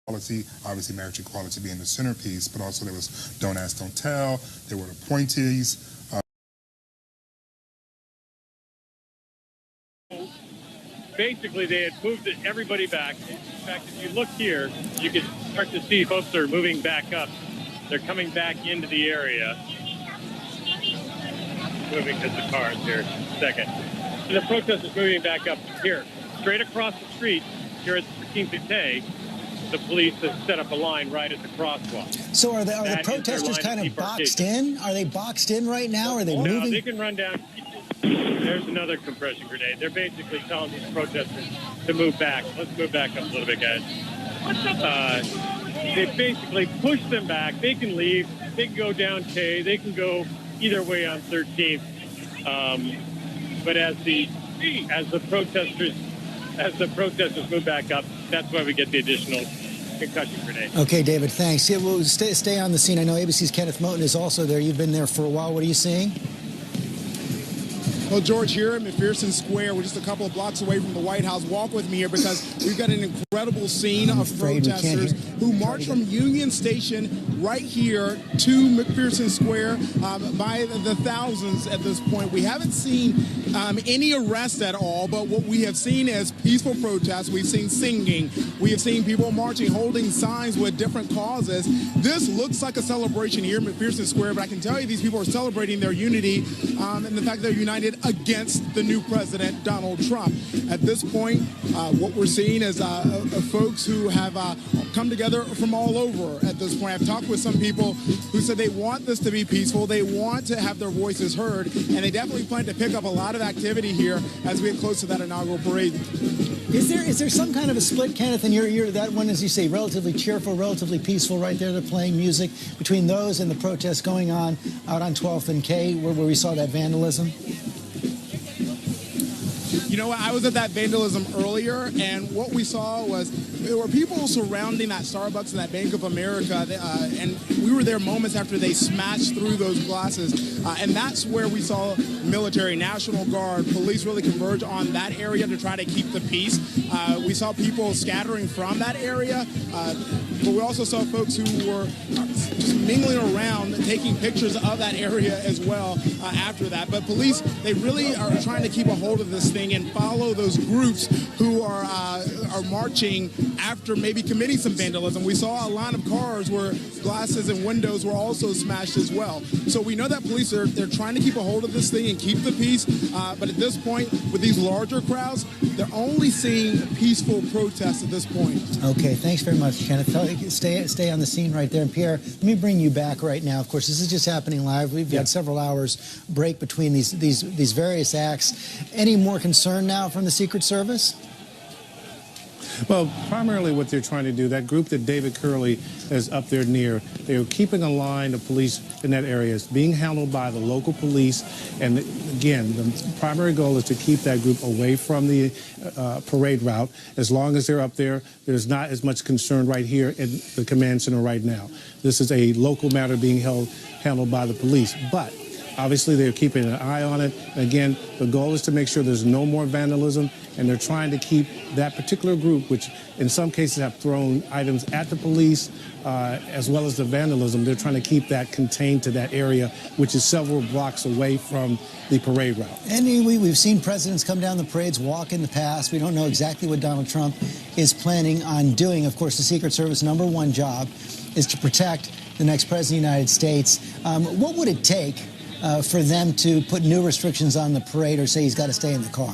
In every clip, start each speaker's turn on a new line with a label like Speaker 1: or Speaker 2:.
Speaker 1: Policy, obviously marriage equality being the centerpiece, but also there was Don't Ask, Don't Tell, there were appointees.
Speaker 2: Basically, they had moved everybody back. In fact, if you look here, you can start to see folks are moving back up. They're coming back into the area. Moving to the cars here. Second. And the protest is moving back up here. Straight across the street here at 13th and Tay, the police have set up a line right at the crosswalk.
Speaker 3: So are the protesters kind of boxed in? Are they boxed in right now? Are they moving?
Speaker 2: No, they can run down. There's another compression grenade. They're basically telling these protesters to move back. Let's move back up a little bit, guys. They basically push them back. They can leave. They can go down K. They can go either way on 13th. But as the protesters move back up, that's why we get the additional concussion grenade.
Speaker 3: Okay, David, thanks. Yeah, we'll stay on the scene. I know ABC's Kenneth Moton is also there. You've been there for a while. What are you seeing?
Speaker 4: Well, George, here at McPherson Square, we're just a couple of blocks away from the White House. Walk with me here because we've got an incredible scene of protesters who march from Union Station right here to McPherson Square by the thousands at this point. We haven't seen any arrests at all, but what we have seen is peaceful protests. We've seen singing. We have seen people marching, holding signs with different causes. This looks like a celebration here at McPherson Square, but I can tell you these people are celebrating their unity and the fact that they're united against the new president, Donald Trump. At this point, what we're seeing is folks who have come together from all over at this point. I've talked with some people who said they want this to be peaceful. They want to have their voices heard, and they definitely plan to pick up a lot of activity here as we get close to that inaugural parade.
Speaker 3: Is there some kind of a split, Kenneth? And you're that one, as you say, relatively cheerful, relatively peaceful right there. They're playing music between those and the protests going on out on 12th and K, where we saw that vandalism.
Speaker 4: You know what? I was at that vandalism earlier, and what we saw was there were people surrounding that Starbucks and that Bank of America, and we were there moments after they smashed through those glasses, and that's where we saw military, National Guard, police really converge on that area to try to keep the peace. We saw people scattering from that area, but we also saw folks who were just mingling around, taking pictures of that area as well after that. But police, they really are trying to keep a hold of this thing and follow those groups who are marching after maybe committing some vandalism. We saw a line of cars where glasses and windows were also smashed as well. So we know that police they're trying to keep a hold of this thing and keep the peace. But at this point, with these larger crowds, they're only seeing peaceful protests at this point.
Speaker 3: Okay, thanks very much, Kenneth. Stay on the scene right there. And Pierre, let me bring you back right now. Of course, this is just happening live. We've got several hours break between these various acts. Any more concern now from the Secret Service?
Speaker 5: Well, primarily what they're trying to do, that group that David Curley is up there near, they're keeping a line of police in that area. It's being handled by the local police. And again, the primary goal is to keep that group away from the parade route. As long as they're up there, there's not as much concern right here in the command center right now. This is a local matter being handled by the police. But obviously, they're keeping an eye on it. Again, the goal is to make sure there's no more vandalism, and they're trying to keep that particular group, which in some cases have thrown items at the police, as well as the vandalism. They're trying to keep that contained to that area, which is several blocks away from the parade route.
Speaker 3: And we've seen presidents come down the parades, walk in the past. We don't know exactly what Donald Trump is planning on doing. Of course, the Secret Service #1 job is to protect the next president of the United States. What would it take for them to put new restrictions on the parade or say he's got to stay in the car?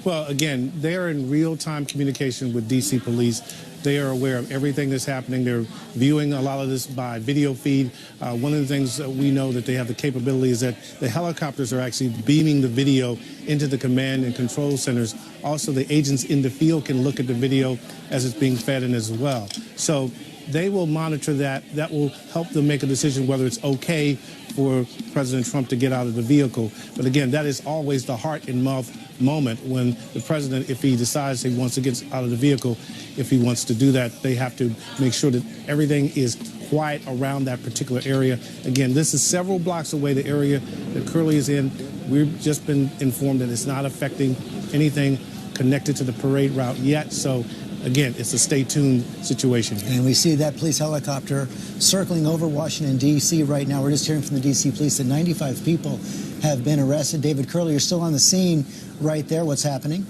Speaker 5: Well, again, they are in real-time communication with D.C. police. They are aware of everything that's happening. They're viewing a lot of this by video feed. One of the things that we know that they have the capability is that the helicopters are actually beaming the video into the command and control centers. Also, the agents in the field can look at the video as it's being fed in as well. So they will monitor that. That will help them make a decision whether it's okay for President Trump to get out of the vehicle. But again, that is always the heart and mouth moment when the president, if he decides he wants to get out of the vehicle, if he wants to do that, they have to make sure that everything is quiet around that particular area. Again, this is several blocks away, the area that Curley is in. We've just been informed that it's not affecting anything connected to the parade route yet. So again, it's a stay tuned situation here.
Speaker 3: And we see that police helicopter circling over Washington, D.C. right now. We're just hearing from the D.C. police that 95 people have been arrested. David Curley, you're still on the scene right there. What's happening?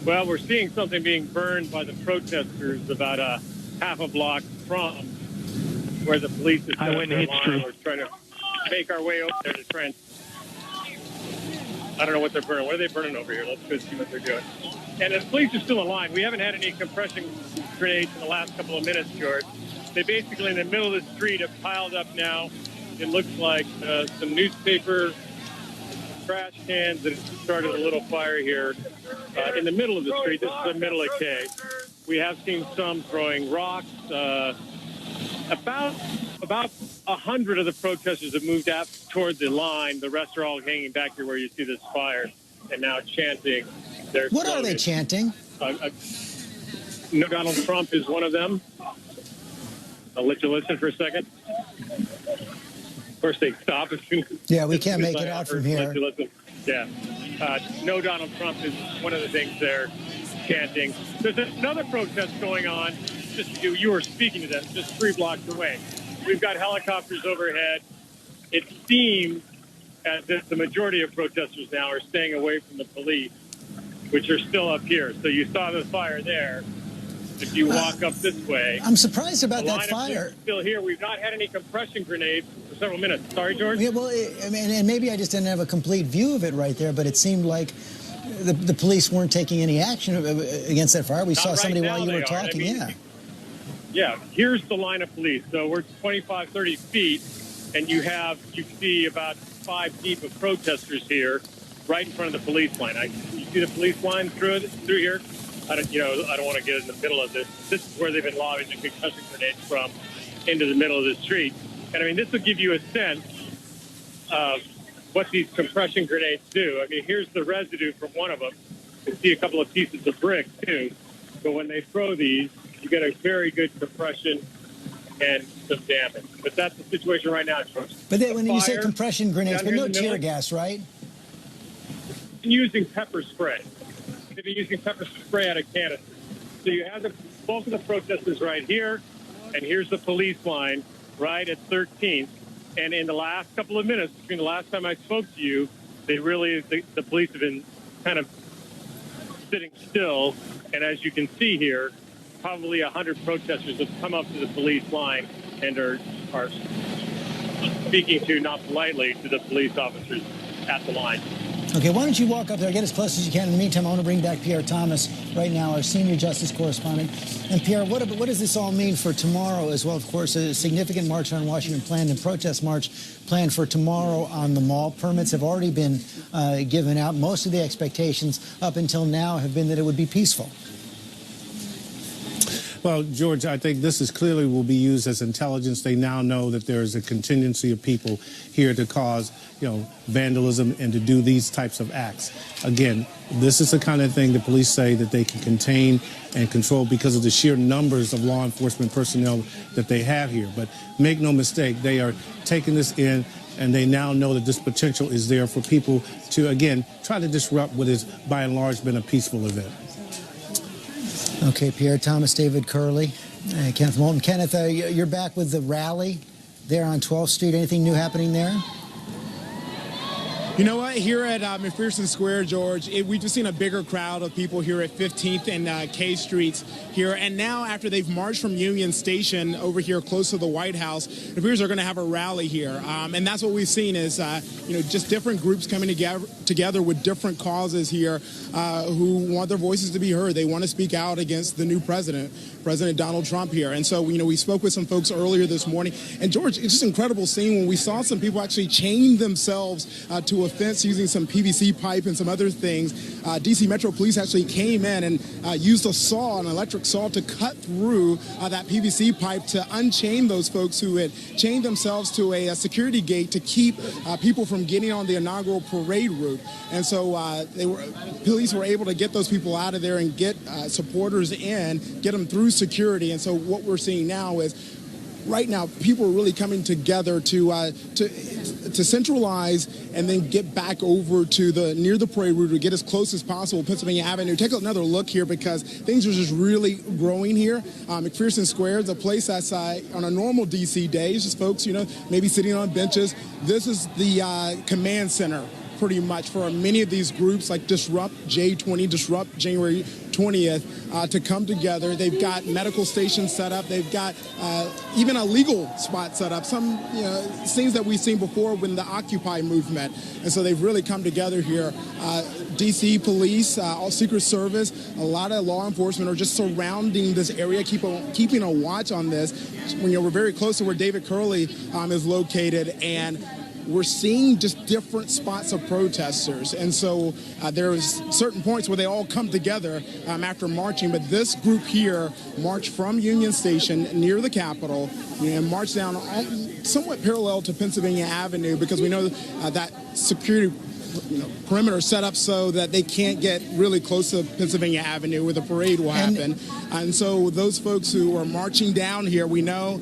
Speaker 2: Well, we're seeing something being burned by the protesters about a half a block from where the police is. We're trying to make our way over there to try and... I don't know what they're burning. What are they burning over here? Let's go see what they're doing. And the police are still in line. We haven't had any compression grenades in the last couple of minutes, George. They basically, in the middle of the street, have piled up now. It looks like some newspaper, trash cans, and started a little fire here in the middle of the street. This is the middle of K. We have seen some throwing rocks. About 100 of the protesters have moved out toward the line. The rest are all hanging back here where you see this fire and now chanting their
Speaker 3: What
Speaker 2: slogan.
Speaker 3: are they chanting?
Speaker 2: No, Donald Trump is one of them. I'll let you listen for a second. Of course, they stop as soon as...
Speaker 3: Yeah, we can't make it out from here.
Speaker 2: Yeah. No, Donald Trump is one of the things they're chanting. There's another protest going on. Just you were speaking to them just 3 blocks away. We've got helicopters overhead. It seems as if the majority of protesters now are staying away from the police, which are still up here. So you saw the fire there. If you walk up this way...
Speaker 3: I'm surprised about that fire.
Speaker 2: The line of still here. We've not had any compression grenades for several minutes. Sorry, George?
Speaker 3: Yeah, well, and maybe I just didn't have a complete view of it right there, but it seemed like the police weren't taking any action against that fire. We saw somebody while you were talking,
Speaker 2: Yeah, here's the line of police. So we're 25, 30 feet, and you see about 5 deep of protesters here right in front of the police line. You see the police line through here? I don't want to get in the middle of this. This is where they've been lobbing the concussion grenades from into the middle of the street. And, I mean, this will give you a sense of what these compression grenades do. I mean, here's the residue from one of them. You can see a couple of pieces of brick, too. So when they throw these, you get a very good compression and some damage. But that's the situation right now, George.
Speaker 3: But then when you say compression grenades, but no tear gas, right?
Speaker 2: Using pepper spray. They've been using pepper spray out of canisters. So you have the bulk of the protesters right here, and here's the police line right at 13th. And in the last couple of minutes, between the last time I spoke to you, the police have been kind of sitting still. And as you can see here, probably 100 protesters have come up to the police line and are speaking to, not politely, to the police officers at the line.
Speaker 3: Okay, why don't you walk up there, get as close as you can. In the meantime, I want to bring back Pierre Thomas right now, our senior justice correspondent. And Pierre, what does this all mean for tomorrow as well? Of course, a significant march on Washington planned and protest march planned for tomorrow on the Mall. Permits have already been given out. Most of the expectations up until now have been that it would be peaceful.
Speaker 5: Well, George, I think this clearly will be used as intelligence. They now know that there is a contingency of people here to cause, vandalism and to do these types of acts. Again, this is the kind of thing the police say that they can contain and control because of the sheer numbers of law enforcement personnel that they have here. But make no mistake, they are taking this in, and they now know that this potential is there for people to, again, try to disrupt what has, by and large, been a peaceful event.
Speaker 3: Okay, Pierre Thomas, David Curley, Kenneth Moulton. Kenneth, you're back with the rally there on 12th Street. Anything new happening there?
Speaker 4: You know what? Here at McPherson Square, George, we've just seen a bigger crowd of people here at 15th and K Streets here. And now, after they've marched from Union Station over here close to the White House, it appears they're going to have a rally here. And that's what we've seen is, just different groups coming together with different causes here who want their voices to be heard. They want to speak out against the new President Donald Trump here. And so, we spoke with some folks earlier this morning. And, George, it's just an incredible scene when we saw some people actually chain themselves to a fence using some PVC pipe and some other things. D.C. Metro Police actually came in and used an electric saw, to cut through that PVC pipe to unchain those folks who had chained themselves to a security gate to keep people from getting on the inaugural parade route. And so police were able to get those people out of there and get supporters in, get them through security. And so what we're seeing now is right now people are really coming together to centralize and then get back over to near the parade route to get as close as possible, Pennsylvania Avenue. Take another look here because things are just really growing here. McPherson Square is a place that's on a normal D.C. day. It's just folks, maybe sitting on benches. This is the command center pretty much for many of these groups like Disrupt J20, Disrupt January 20th to come together. They've got medical stations set up. They've got even a legal spot set up. Some things that we've seen before when the Occupy movement. And so they've really come together here. D.C. police, all Secret Service, a lot of law enforcement are just surrounding this area, keeping a watch on this. We're very close to where David Curley is located, and we're seeing just different spots of protesters. And so there's certain points where they all come together after marching. But this group here marched from Union Station near the Capitol and marched down somewhat parallel to Pennsylvania Avenue because we know that security perimeter set up so that they can't get really close to Pennsylvania Avenue where the parade will happen. And so those folks who are marching down here, we know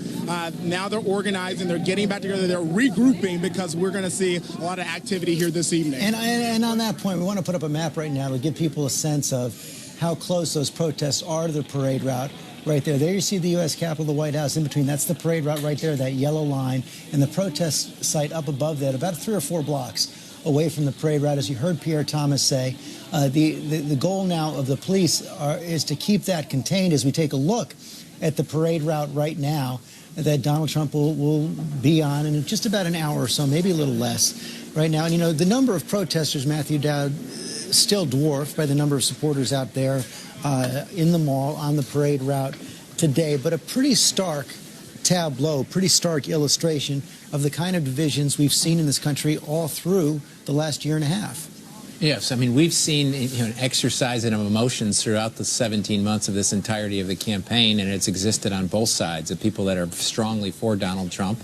Speaker 4: now they're organizing, they're getting back together, they're regrouping because we're going to see a lot of activity here this evening.
Speaker 3: And on that point, we want to put up a map right now to give people a sense of how close those protests are to the parade route. Right there. There you see the U.S. Capitol, the White House in between. That's the parade route right there, that yellow line. And the protest site up above that, about 3 or 4 blocks away from the parade route. As you heard Pierre Thomas say, the goal now of the police is to keep that contained as we take a look at the parade route right now that Donald Trump will be on in just about an hour or so, maybe a little less right now. And, the number of protesters, Matthew Dowd, still dwarfed by the number of supporters out there in the mall on the parade route today, but a pretty stark tableau, pretty stark illustration of the kind of divisions we've seen in this country all through the last year and a half.
Speaker 6: Yes, I mean, we've seen an exercise in emotions throughout the 17 months of this entirety of the campaign, and it's existed on both sides. The people that are strongly for Donald Trump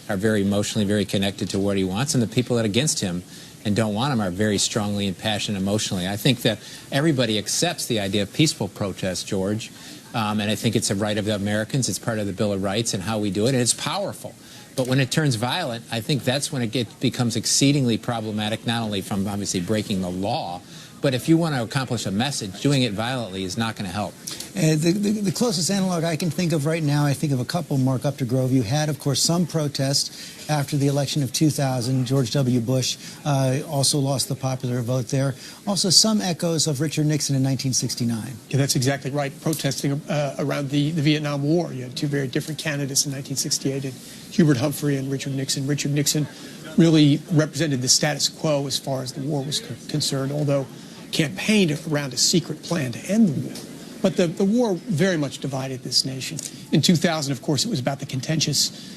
Speaker 6: are very emotionally, very connected to what he wants, and the people that are against him and don't want him are very strongly and passionate emotionally. I think that everybody accepts the idea of peaceful protest, George, and I think it's a right of the Americans. It's part of the Bill of Rights and how we do it, and it's powerful. But when it turns violent, I think that's when it becomes exceedingly problematic, not only from obviously breaking the law, but if you want to accomplish a message, doing it violently is not going to help.
Speaker 3: The closest analog I can think of right now, I think of a couple, Mark Updegrove. You had, of course, some protest after the election of 2000. George W. Bush also lost the popular vote there. Also, some echoes of Richard Nixon in 1969.
Speaker 7: Yeah, that's exactly right. Protesting around the Vietnam War. You had 2 very different candidates in 1968, Hubert Humphrey and Richard Nixon. Richard Nixon really represented the status quo as far as the war was concerned, although campaigned around a secret plan to end the war. But the war very much divided this nation. In 2000, of course, it was about the contentious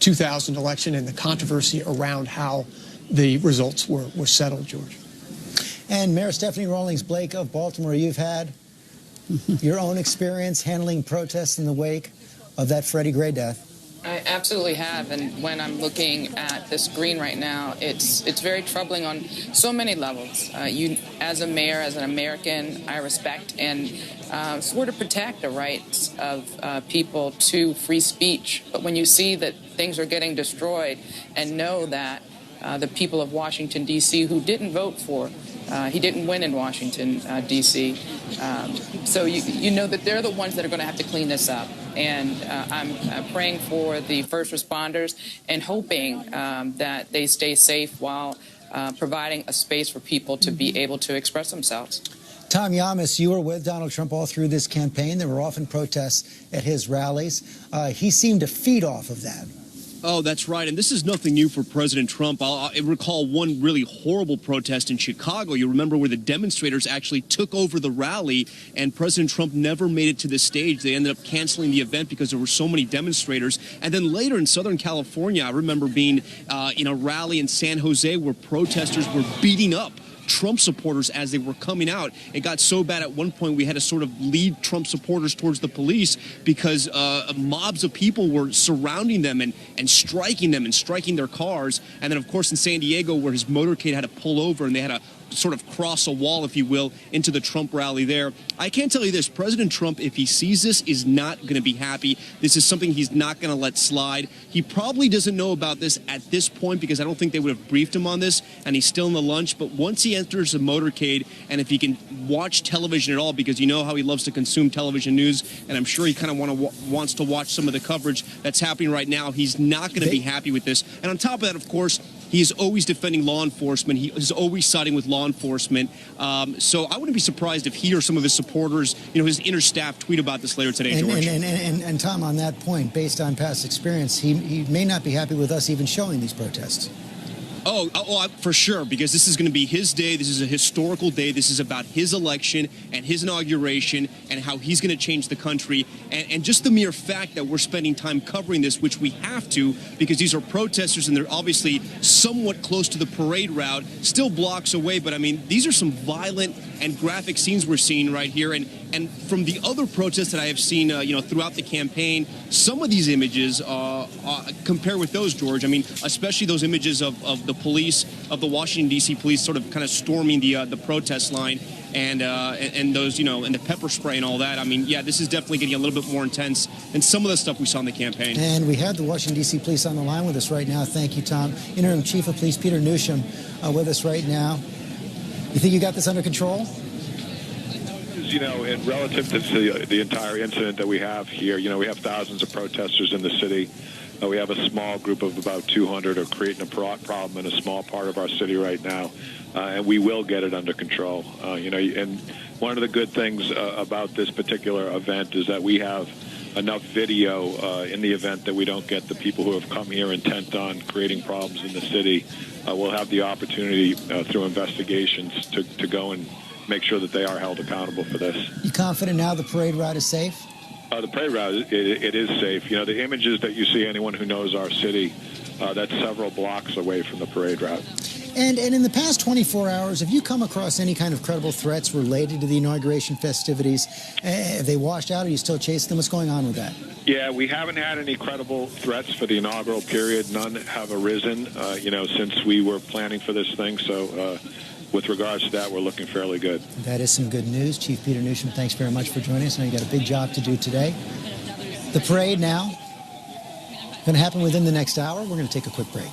Speaker 7: 2000 election and the controversy around how the results were settled, George.
Speaker 3: And Mayor Stephanie Rawlings Blake of Baltimore, you've had your own experience handling protests in the wake of that Freddie Gray death.
Speaker 8: I absolutely have, and when I'm looking at the screen right now, it's very troubling on so many levels. You, as a mayor, as an American, I respect and sort of protect the rights of people to free speech. But when you see that things are getting destroyed and know that the people of Washington, D.C., who didn't vote for, he didn't win in Washington, D.C., so you know that they're the ones that are going to have to clean this up. And I'm praying for the first responders and hoping that they stay safe while providing a space for people to be able to express themselves.
Speaker 3: Tom Yamas, you were with Donald Trump all through this campaign. There were often protests at his rallies. He seemed to feed off of that.
Speaker 9: Oh, that's right. And this is nothing new for President Trump. I recall one really horrible protest in Chicago. You remember where the demonstrators actually took over the rally, and President Trump never made it to the stage. They ended up canceling the event because there were so many demonstrators. And then later in Southern California, I remember being in a rally in San Jose where protesters were beating up Trump supporters as they were coming out. It got so bad at one point we had to sort of lead Trump supporters towards the police because mobs of people were surrounding them and striking them and striking their cars. And then, of course, in San Diego, where his motorcade had to pull over and they had to sort of cross a wall, if you will, into the Trump rally there. I can tell you this, President Trump, if he sees this, is not going to be happy. This is something he's not going to let slide. He probably doesn't know about this at this point because I don't think they would have briefed him on this, and he's still in the lunch. But once he enters the motorcade, and if he can watch television at all, because you know how he loves to consume television news, and I'm sure he kind of wants to watch some of the coverage that's happening right now, he's not going to be happy with this. And on top of that, of course, he is always defending law enforcement. He is always siding with law enforcement. So I wouldn't be surprised if he or some of his supporters, his inner staff, tweet about this later today, George.
Speaker 3: And Tom, on that point, based on past experience, he may not be happy with us even showing these protests.
Speaker 9: Oh, for sure, because this is going to be his day. This is a historical day. This is about his election and his inauguration and how he's going to change the country. And just the mere fact that we're spending time covering this, which we have to, because these are protesters and they're obviously somewhat close to the parade route, still blocks away. But, I mean, these are some violent and graphic scenes we're seeing right here. And from the other protests that I have seen, throughout the campaign, some of these images compare with those, George. I mean, especially those images of the police, of the Washington, D.C. police sort of kind of storming the protest line and those, and the pepper spray and all that. I mean, yeah, this is definitely getting a little bit more intense than some of the stuff we saw in the campaign.
Speaker 3: And we have the Washington, D.C. police on the line with us right now. Thank you, Tom. Interim Chief of Police Peter Newsham with us right now. You think you got this under control?
Speaker 10: Relative to the entire incident that we have here, we have thousands of protesters in the city. We have a small group of about 200 are creating a problem in a small part of our city right now, and we will get it under control. And one of the good things about this particular event is that we have enough video in the event that we don't get the people who have come here intent on creating problems in the city. We'll have the opportunity through investigations to go and make sure that they are held accountable for this.
Speaker 3: You confident now the parade route is safe?
Speaker 10: The parade route, it is safe. The images that you see, anyone who knows our city, that's several blocks away from the parade route.
Speaker 3: And in the past 24 hours, have you come across any kind of credible threats related to the inauguration festivities? Have they washed out? Or are you still chasing them? What's going on with that?
Speaker 10: Yeah, we haven't had any credible threats for the inaugural period. None have arisen, since we were planning for this thing. So with regards to that, we're looking fairly good.
Speaker 3: That is some good news. Chief Peter Newsham, thanks very much for joining us. I know you got a big job to do today. The parade now going to happen within the next hour. We're going to take a quick break.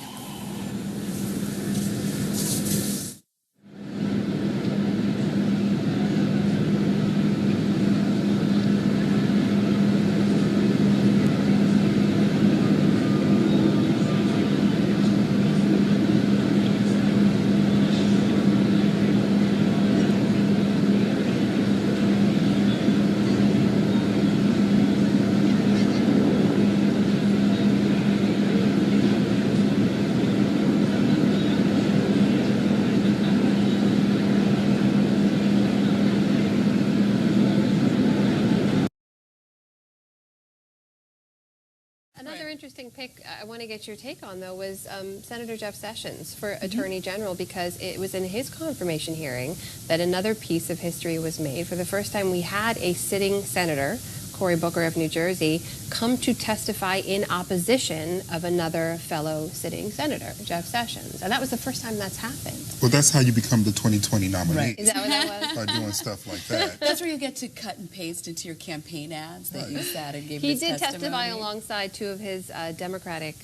Speaker 11: Another interesting pick I want to get your take on, though, was Senator Jeff Sessions for Attorney General, because it was in his confirmation hearing that another piece of history was made. For the first time, we had a sitting senator, Cory Booker of New Jersey, come to testify in opposition of another fellow sitting senator, Jeff Sessions. And that was the first time that's happened.
Speaker 1: Well, that's how you become the 2020 nominee.
Speaker 11: Right. Is that what that was?
Speaker 1: By doing stuff like that.
Speaker 12: That's where you get to cut and paste into your campaign ads that you sat and gave
Speaker 11: He
Speaker 12: his
Speaker 11: did
Speaker 12: testimony.
Speaker 11: testify alongside two of his Democratic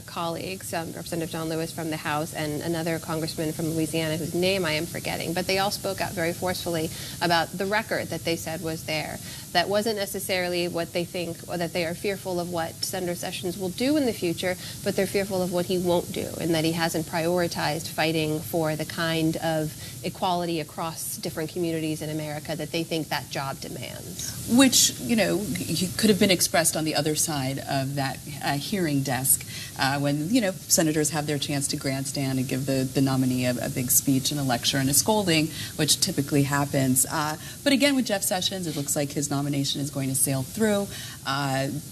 Speaker 11: colleagues, Representative John Lewis from the House and another congressman from Louisiana whose name I am forgetting. But they all spoke out very forcefully about the record that they said was there. That wasn't necessarily what they think, or that they are fearful of what Senator Sessions will do in the future, but they're fearful of what he won't do, and that he hasn't prioritized fighting for the kind of equality across different communities in America that they think that job demands.
Speaker 12: Which, could have been expressed on the other side of that hearing desk when, senators have their chance to grandstand and give the nominee a big speech and a lecture and a scolding, which typically happens. But again, with Jeff Sessions, it looks like his nomination is going to sail through.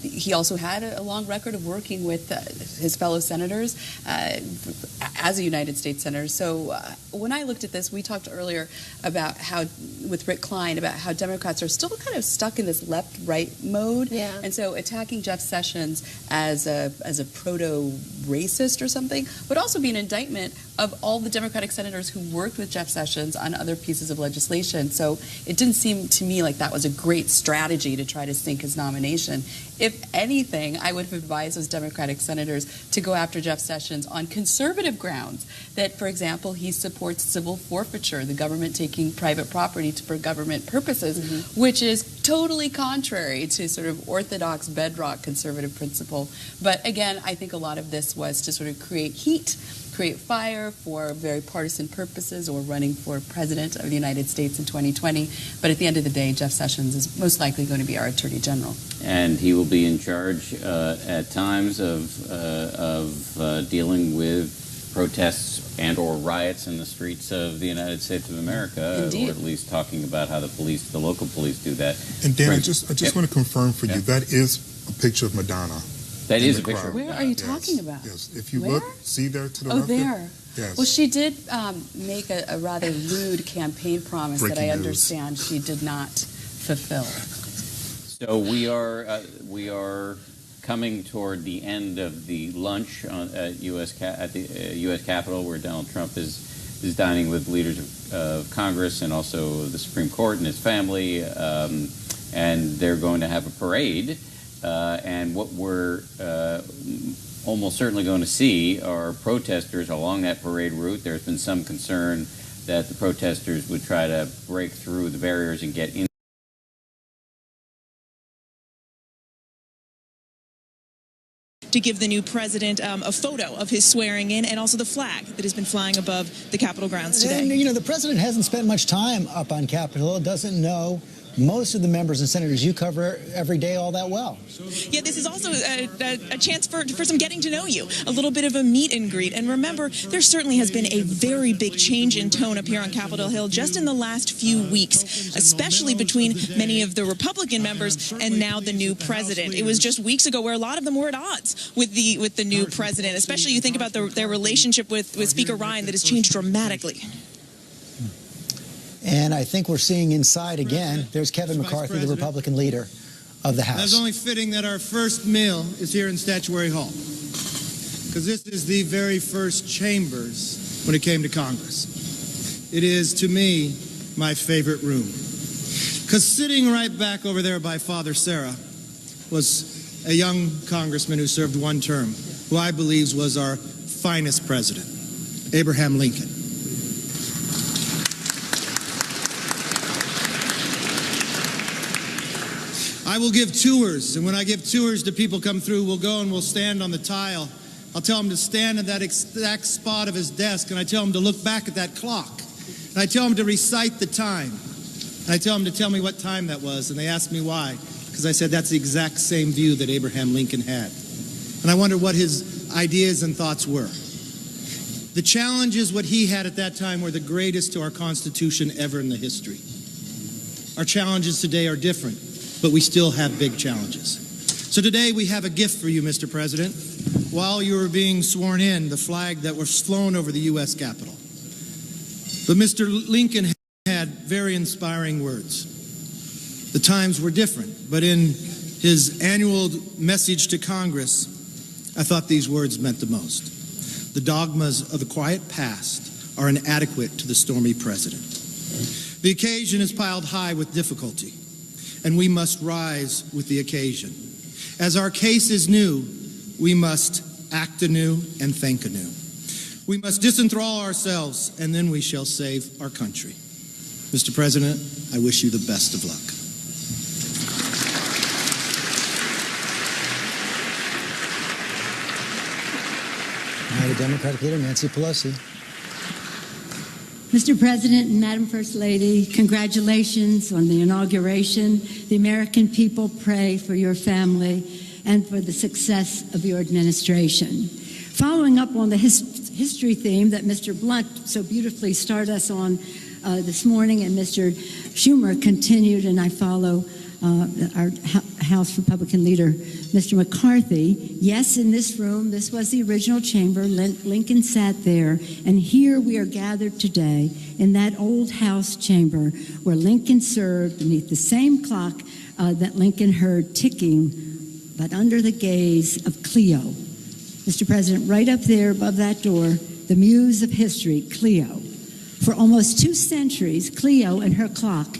Speaker 12: He also had a long record of working with his fellow senators as a United States senator. So when I looked at this, we talked earlier about how with Rick Klein about how Democrats are still kind of stuck in this left-right mode.
Speaker 11: Yeah.
Speaker 12: And so attacking Jeff Sessions as a proto-racist or something would also be an indictment of all the Democratic senators who worked with Jeff Sessions on other pieces of legislation. So it didn't seem to me like that was a great strategy to try to sink his nomination. If anything, I would have advised those Democratic senators to go after Jeff Sessions on conservative grounds. That, for example, he supports civil forfeiture, the government taking private property for government purposes, which is totally contrary to sort of orthodox bedrock conservative principle. But again, I think a lot of this was to sort of create heat, create fire for very partisan purposes, or running for president of the United States in 2020. But at the end of the day, Jeff Sessions is most likely going to be our Attorney General.
Speaker 13: And he will be in charge at times of dealing with protests and or riots in the streets of the United States of America,
Speaker 12: Indeed.
Speaker 13: or at least talking about how the local police do that.
Speaker 1: And Dan, I just want to confirm for you, that is a picture of Madonna.
Speaker 13: That is a picture of
Speaker 12: Where
Speaker 13: Madonna.
Speaker 12: are you talking about?
Speaker 1: Yes, if you
Speaker 12: Where?
Speaker 1: look, see there to the
Speaker 12: Oh,
Speaker 1: left.
Speaker 12: there.
Speaker 1: Yes.
Speaker 12: Well, she did make a rather lewd campaign promise that I
Speaker 1: Breaking news.
Speaker 12: understand she did not fulfill.
Speaker 13: So we are coming toward the end of the lunch at the U.S. Capitol, where Donald Trump is dining with leaders of Congress and also the Supreme Court and his family, and they're going to have a parade. And what we're almost certainly going to see are protesters along that parade route. There's been some concern that the protesters would try to break through the barriers and get in.
Speaker 14: To give the new president a photo of his swearing in, and also the flag that has been flying above the Capitol grounds today.
Speaker 3: And, you know, the president hasn't spent much time up on Capitol Hill, doesn't know most of the members and senators you cover every day all that well.
Speaker 14: Yeah, this is also a chance for some getting to know you, a little bit of a meet and greet. And remember, there certainly has been a very big change in tone up here on Capitol Hill just in the last few weeks, especially between many of the Republican members and now the new president. It was just weeks ago where a lot of them were at odds with the new president, especially you think about their relationship with Speaker Ryan that has changed dramatically.
Speaker 3: And I think we're seeing inside again, there's Kevin McCarthy, the Republican leader of the House.
Speaker 15: It's only fitting that our first meal is here in Statuary Hall, because this is the very first chambers when it came to Congress. It is, to me, my favorite room, because sitting right back over there by Father Sarah was a young congressman who served one term, who I believe was our finest president, Abraham Lincoln. I will give tours, and when I give tours to people come through, we'll go and we'll stand on the tile. I'll tell them to stand at that exact spot of his desk, and I tell them to look back at that clock. And I tell them to recite the time. And I tell them to tell me what time that was, and they ask me why. Because I said that's the exact same view that Abraham Lincoln had. And I wonder what his ideas and thoughts were. The challenges what he had at that time were the greatest to our Constitution ever in the history. Our challenges today are different, but we still have big challenges. So today we have a gift for you, Mr. President. While you were being sworn in, the flag that was flown over the U.S. Capitol. But Mr. Lincoln had very inspiring words. The times were different, but in his annual message to Congress, I thought these words meant the most. The dogmas of the quiet past are inadequate to the stormy president. The occasion is piled high with difficulty, and we must rise with the occasion. As our case is new, we must act anew and think anew. We must disenthrall ourselves, and then we shall save our country. Mr. President, I wish you the best of luck.
Speaker 3: Now the Democratic leader, Nancy Pelosi.
Speaker 16: Mr. President and Madam First Lady, congratulations on the inauguration. The American people pray for your family and for the success of your administration. Following up on the history theme that Mr. Blunt so beautifully started us on this morning, and Mr. Schumer continued, and I follow our House Republican leader, Mr. McCarthy. Yes, in this room, this was the original chamber. Lincoln sat there, and here we are gathered today in that old House chamber where Lincoln served beneath the same clock that Lincoln heard ticking, but under the gaze of Cleo. Mr. President, right up there above that door, the muse of history, Cleo. For almost 2 centuries, Cleo and her clock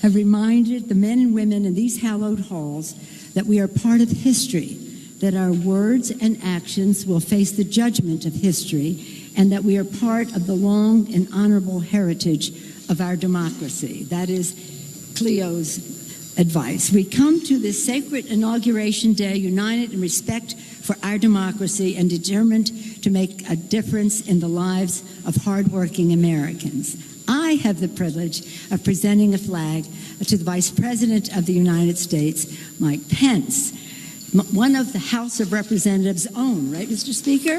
Speaker 16: have reminded the men and women in these hallowed halls that we are part of history, that our words and actions will face the judgment of history, and that we are part of the long and honorable heritage of our democracy. That is Cleo's advice. We come to this sacred inauguration day united in respect for our democracy and determined to make a difference in the lives of hardworking Americans. I have the privilege of presenting a flag to the Vice President of the United States, Mike Pence, one of the House of Representatives' own, right, Mr. Speaker?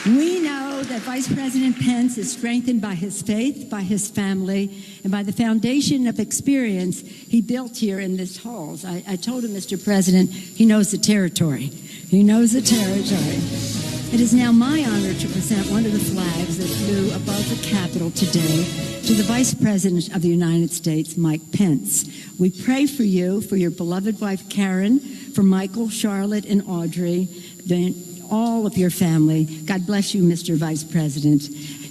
Speaker 16: We know that Vice President Pence is strengthened by his faith, by his family, and by the foundation of experience he built here in this halls. I told him, Mr. President, he knows the territory. He knows the territory. It is now my honor to present one of the flags that flew above the Capitol today to the Vice President of the United States, Mike Pence. We pray for you, for your beloved wife, Karen, for Michael, Charlotte, and Audrey, all of your family. God bless you, Mr. Vice President.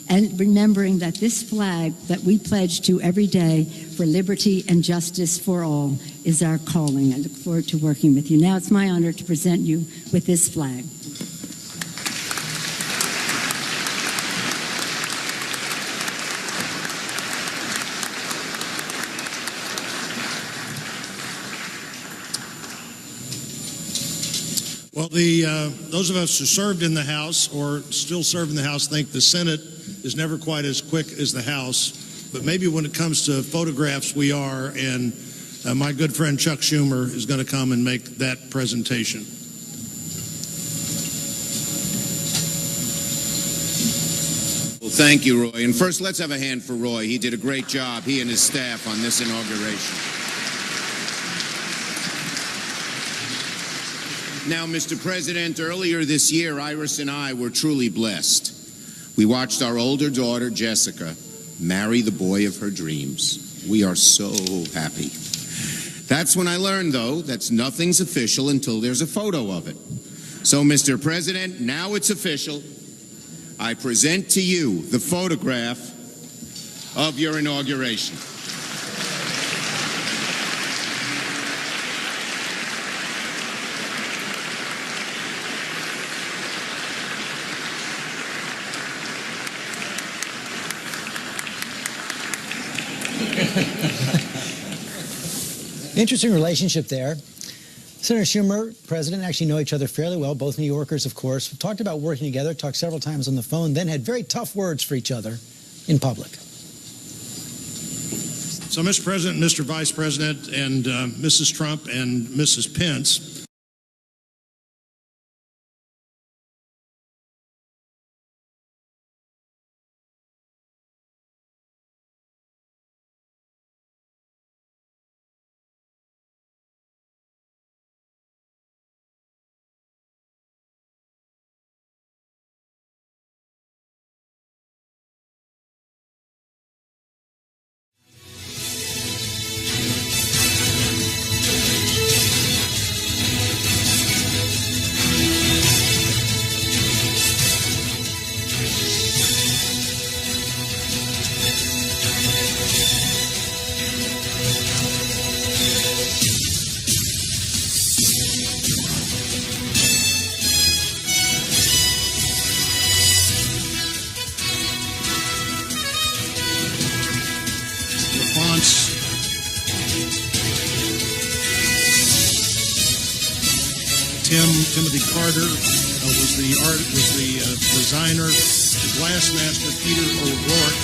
Speaker 16: And remembering that this flag that we pledge to every day for liberty and justice for all is our calling. I look forward to working with you. Now it's my honor to present you with this flag.
Speaker 17: Well, those of us who served in the House or still serve in the House think the Senate is never quite as quick as the House. But maybe when it comes to photographs, we are. And my good friend Chuck Schumer is going to come and make that presentation.
Speaker 18: Well, thank you, Roy. And first, let's have a hand for Roy. He did a great job, he and his staff, on this inauguration. Now, Mr. President, earlier this year, Iris and I were truly blessed. We watched our older daughter, Jessica, marry the boy of her dreams. We are so happy. That's when I learned, though, that nothing's official until there's a photo of it. So, Mr. President, now it's official. I present to you the photograph of your inauguration.
Speaker 3: Interesting relationship there. Senator Schumer, President, actually know each other fairly well, both New Yorkers, of course. We've talked about working together, talked several times on the phone, then had very tough words for each other in public.
Speaker 17: So, Mr. President, Mr. Vice President, and Mrs. Trump and Mrs. Pence, Timothy Carter was the designer, the glassmaster Peter O'Rourke.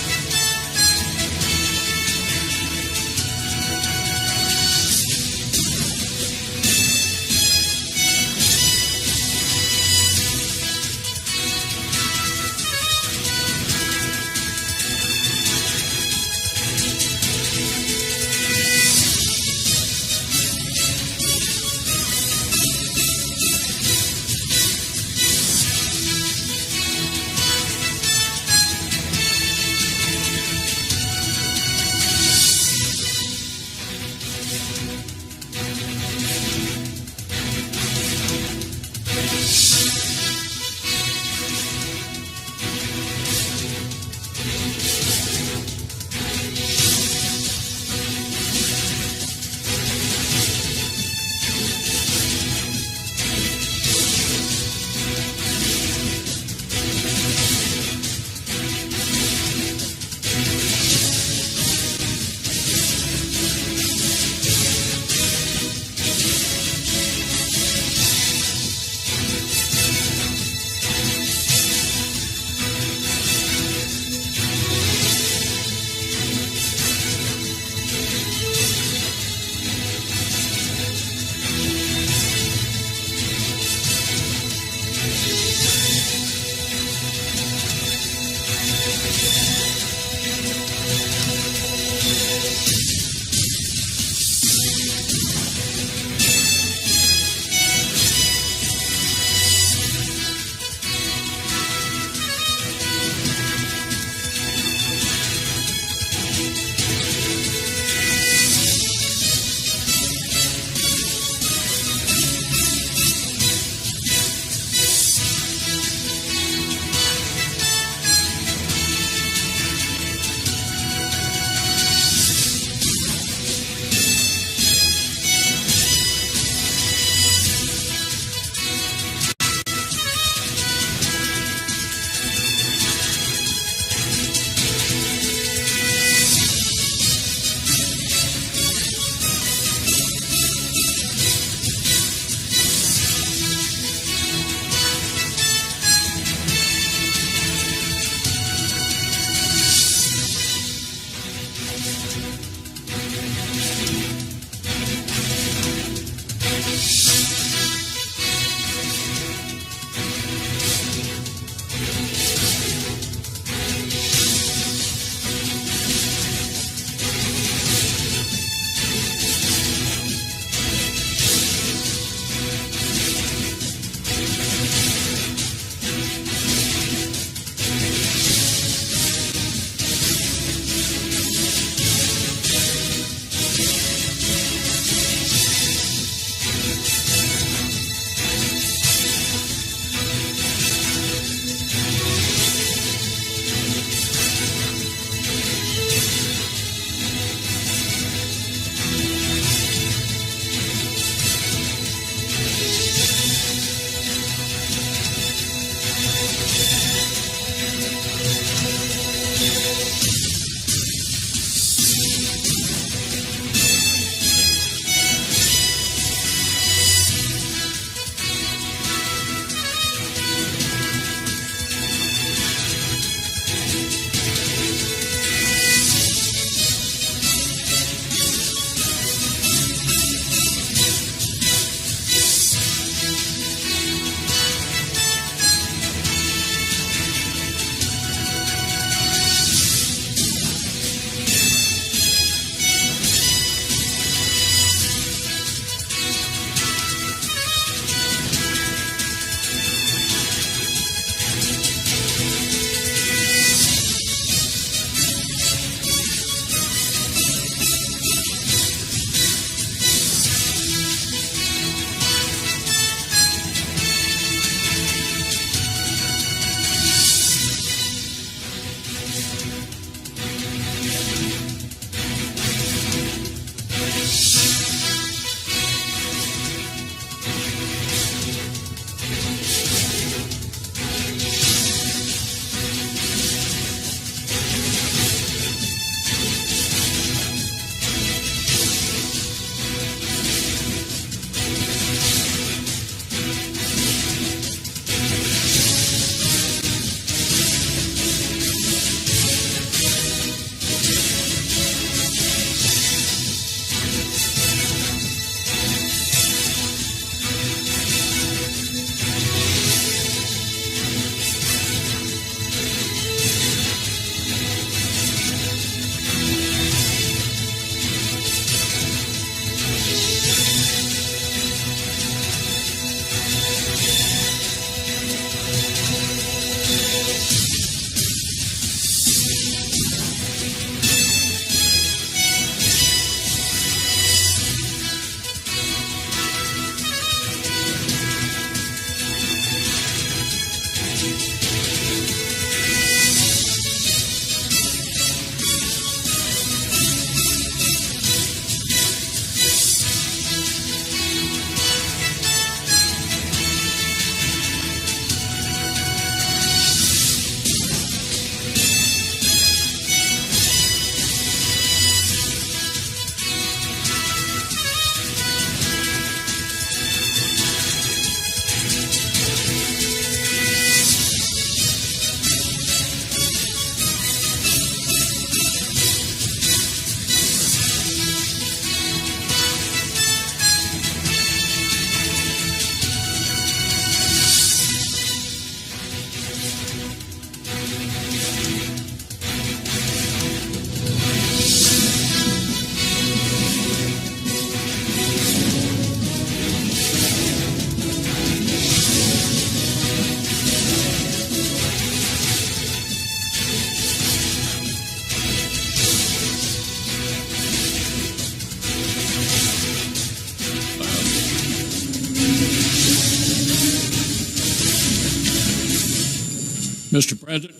Speaker 19: Mr. President,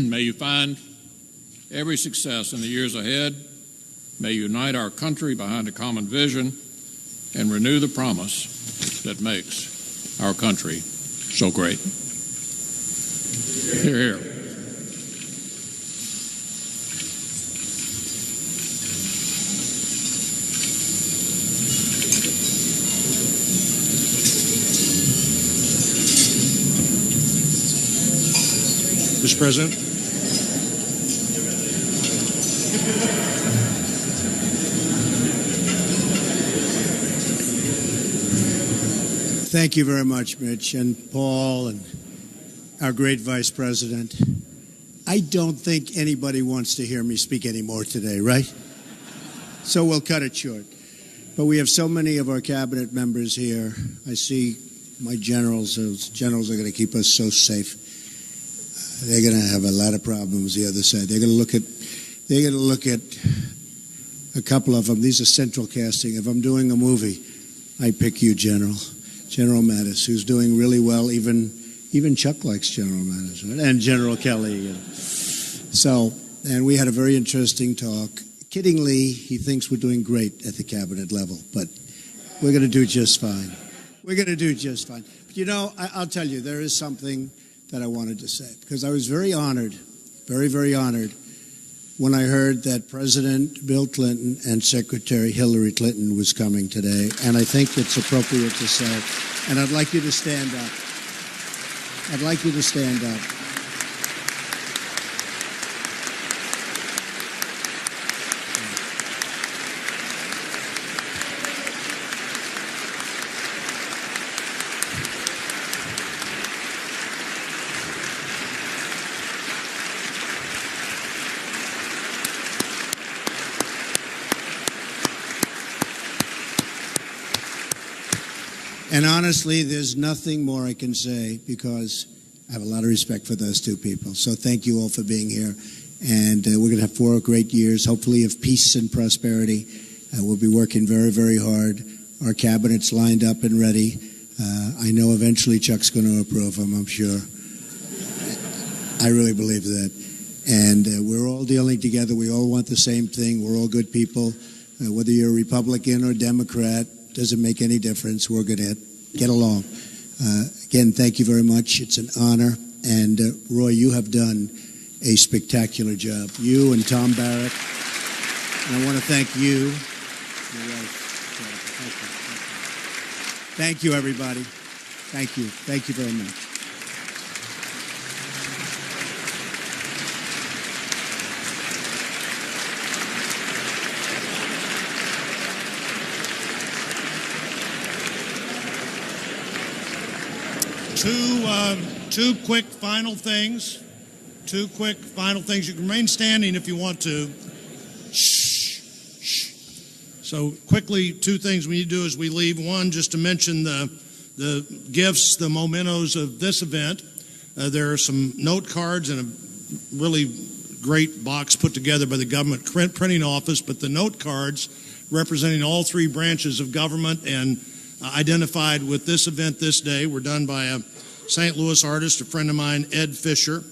Speaker 19: may you find every success in the years ahead. May you unite our country behind a common vision and renew the promise that makes our country so great. Hear, hear.
Speaker 17: Mr. President.
Speaker 20: Thank you very much, Mitch and Paul and our great Vice President. I don't think anybody wants to hear me speak anymore today, right? So we'll cut it short. But we have so many of our cabinet members here. I see my generals. Those generals are going to keep us so safe. They're going to have a lot of problems the other side. They're going to look at a couple of them. These are central casting. If I'm doing a movie, I pick you, General Mattis, who's doing really well. Even Chuck likes General Mattis, right? And General Kelly. And we had a very interesting talk. Kiddingly, he thinks we're doing great at the cabinet level, but we're going to do just fine. We're going to do just fine. But, you know, I'll tell you, there is something that I wanted to say, because I was very honored, very, very honored, when I heard that President Bill Clinton and Secretary Hillary Clinton was coming today, and I think it's appropriate to say, and I'd like you to stand up. I'd like you to stand up. And honestly, there's nothing more I can say, because I have a lot of respect for those two people. So thank you all for being here. And we're going to have 4 great years, hopefully, of peace and prosperity. We'll be working very, very hard. Our cabinet's lined up and ready. I know eventually Chuck's going to approve them, I'm sure. I really believe that. And we're all dealing together. We all want the same thing. We're all good people. Whether you're a Republican or Democrat, doesn't make any difference. We're going to get along. Again, thank you very much. It's an honor. And Roy, you have done a spectacular job. You and Tom Barrett. And I want to thank you. Thank you, everybody. Thank you. Thank you very much.
Speaker 17: Two quick final things. You can remain standing if you want to. Shh. So quickly, 2 things we need to do as we leave. One, just to mention the gifts, the mementos of this event. There are some note cards and a really great box put together by the government printing office, but the note cards representing all 3 branches of government and identified with this event this day were done by a St. Louis artist, a friend of mine, Ed Fisher.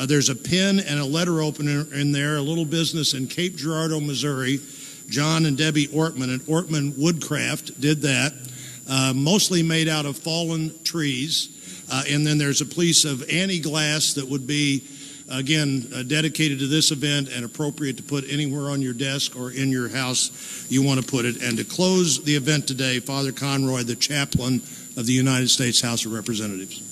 Speaker 17: There's a pen and a letter opener in there, a little business in Cape Girardeau, Missouri. John and Debbie Ortman at Ortman Woodcraft did that, mostly made out of fallen trees. And then there's a piece of anti-glass that would be, again, dedicated to this event and appropriate to put anywhere on your desk or in your house you want to put it. And to close the event today, Father Conroy, the chaplain of the United States House of Representatives.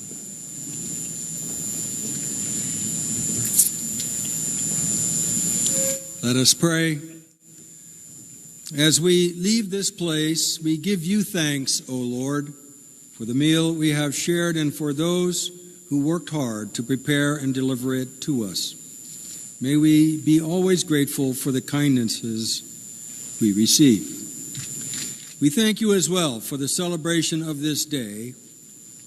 Speaker 21: Let us pray. As we leave this place, we give you thanks, O Lord, for the meal we have shared and for those who worked hard to prepare and deliver it to us. May we be always grateful for the kindnesses we receive. We thank you as well for the celebration of this day,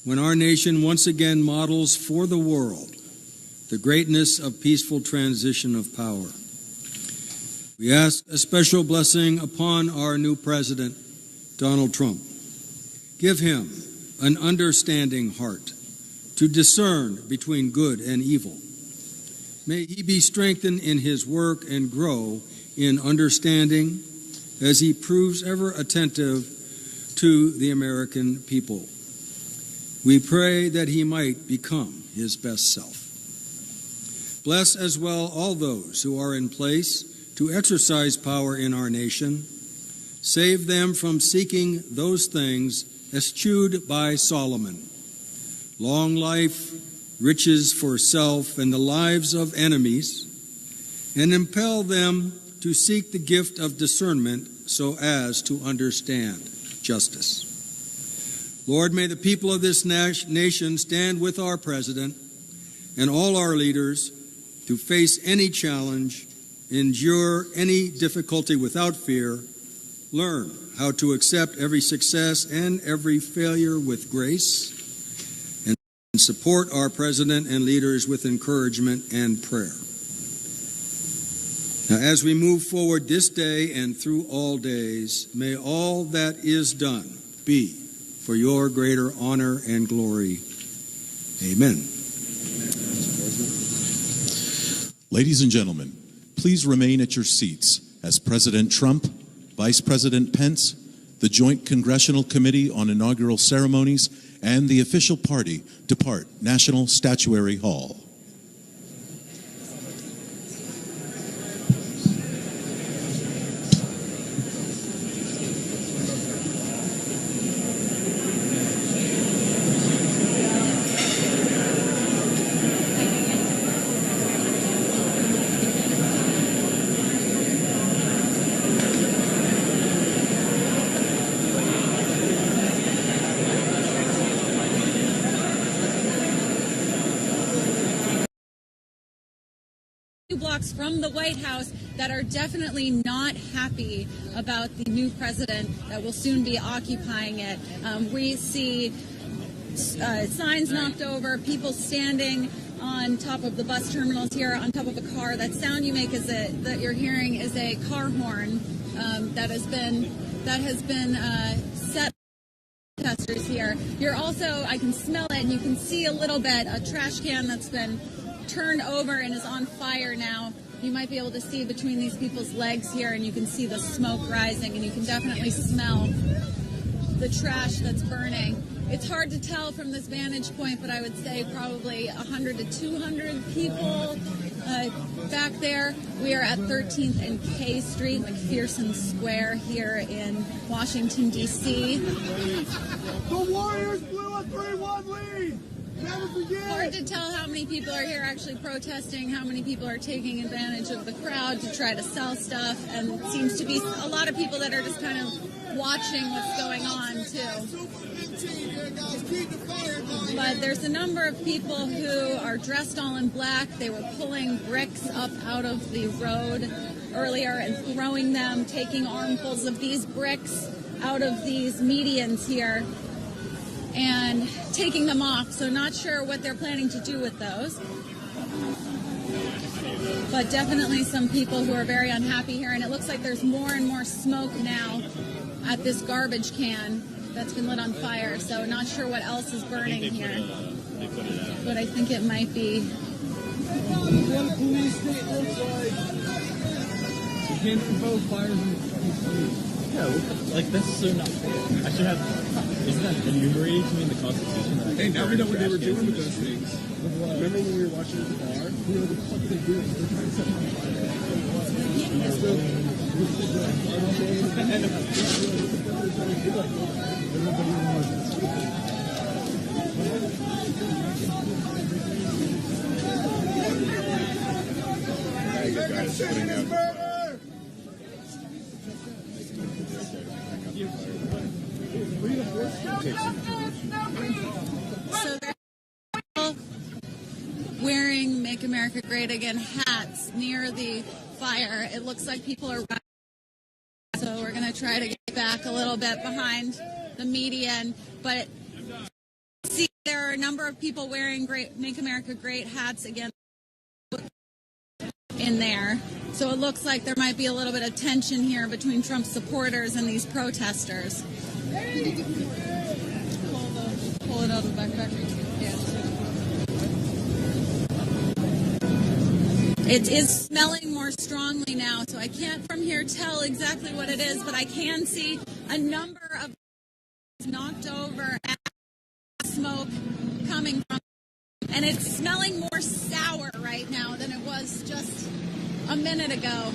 Speaker 21: when our nation once again models for the world the greatness of peaceful transition of power. We ask a special blessing upon our new president, Donald Trump. Give him an understanding heart to discern between good and evil. May he be strengthened in his work and grow in understanding as he proves ever attentive to the American people. We pray that he might become his best self. Bless as well all those who are in place to exercise power in our nation. Save them from seeking those things eschewed by Solomon: long life, riches for self, and the lives of enemies, and impel them to seek the gift of discernment so as to understand justice. Lord, may the people of this nation stand with our president and all our leaders to face any challenge, endure any difficulty without fear, learn how to accept every success and every failure with grace, and support our president and leaders with encouragement and prayer. Now, as we move forward this day and through all days, may all that is done be for your greater honor and glory. Amen.
Speaker 2: Ladies and gentlemen, please remain at your seats as President Trump, Vice President Pence, the Joint Congressional Committee on Inaugural Ceremonies, and the official party depart National Statuary Hall.
Speaker 22: Blocks from the White House that are definitely not happy about the new president that will soon be occupying it. We see signs knocked over, people standing on top of the bus terminals here, on top of a car. That sound you make that you're hearing is a car horn that has been set. Protesters here. You're also, I can smell it, and you can see a little bit a trash can that's been turned over and is on fire now. You might be able to see between these people's legs here, and you can see the smoke rising, and you can definitely smell the trash that's burning. It's hard to tell from this vantage point, but I would say probably 100 to 200 people back there. We are at 13th and K Street, McPherson Square here in Washington, D.C.
Speaker 23: The Warriors blew a 3-1 lead! Never forget!
Speaker 22: Hard to tell how many people are here actually protesting, how many people are taking advantage of the crowd to try to sell stuff, and it seems to be a lot of people that are just kind of watching what's going on, too. But there's a number of people who are dressed all in black. They were pulling bricks up out of the road earlier and throwing them, taking armfuls of these bricks out of these medians here and taking them off. So not sure what they're planning to do with those. But definitely some people who are very unhappy here. And it looks like there's more and more smoke now at this garbage can that's been lit on fire. So not sure what else is burning here. But I think it might be.
Speaker 23: What a police state looks like. You can't provoke fires in the street.
Speaker 24: Yeah, like that's so not fair. I should have. Isn't that enumerated to me in the Constitution?
Speaker 23: Hey, now we know what they were doing with those things. Remember when we were watching the bar? We were the fuck they doing? They're trying to set them on
Speaker 22: So they're wearing Make America Great Again hats near the fire. It looks like people are running. So we're going to try to get back a little bit behind the median. But see, there are a number of people wearing Make America Great hats again in there. So it looks like there might be a little bit of tension here between Trump supporters and these protesters. Pull it out of the backpack. Yeah. It is smelling more strongly now, so I can't from here tell exactly what it is, but I can see a number of knocked over and smoke coming from, and it's smelling more sour right now than it was just a minute ago.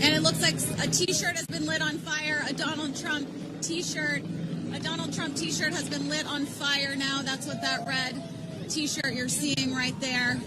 Speaker 22: And it looks like a t-shirt has been lit on fire, a Donald Trump t-shirt. A Donald Trump t-shirt has been lit on fire now. That's what that red t-shirt you're seeing right there.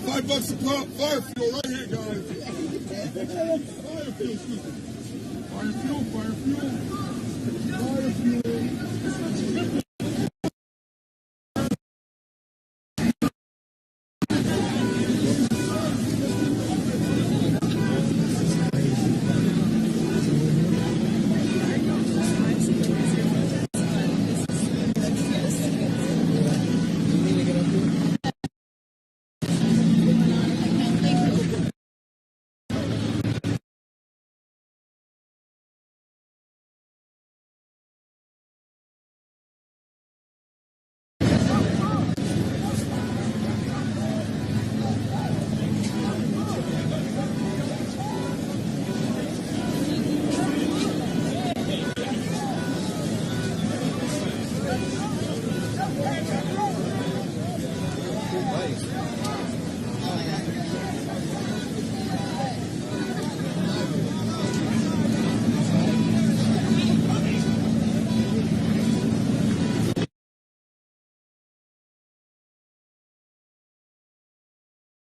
Speaker 4: $5 a pop, fire fuel right here, guys. Fire fuel, fire fuel, fire fuel, fire fuel.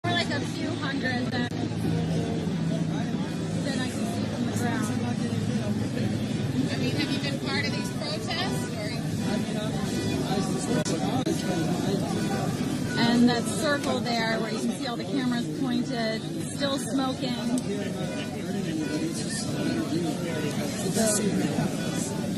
Speaker 4: Like a few hundred that I can see from the ground. I mean, have you been part of these protests? And that circle there where you can see all the cameras pointed, still smoking. So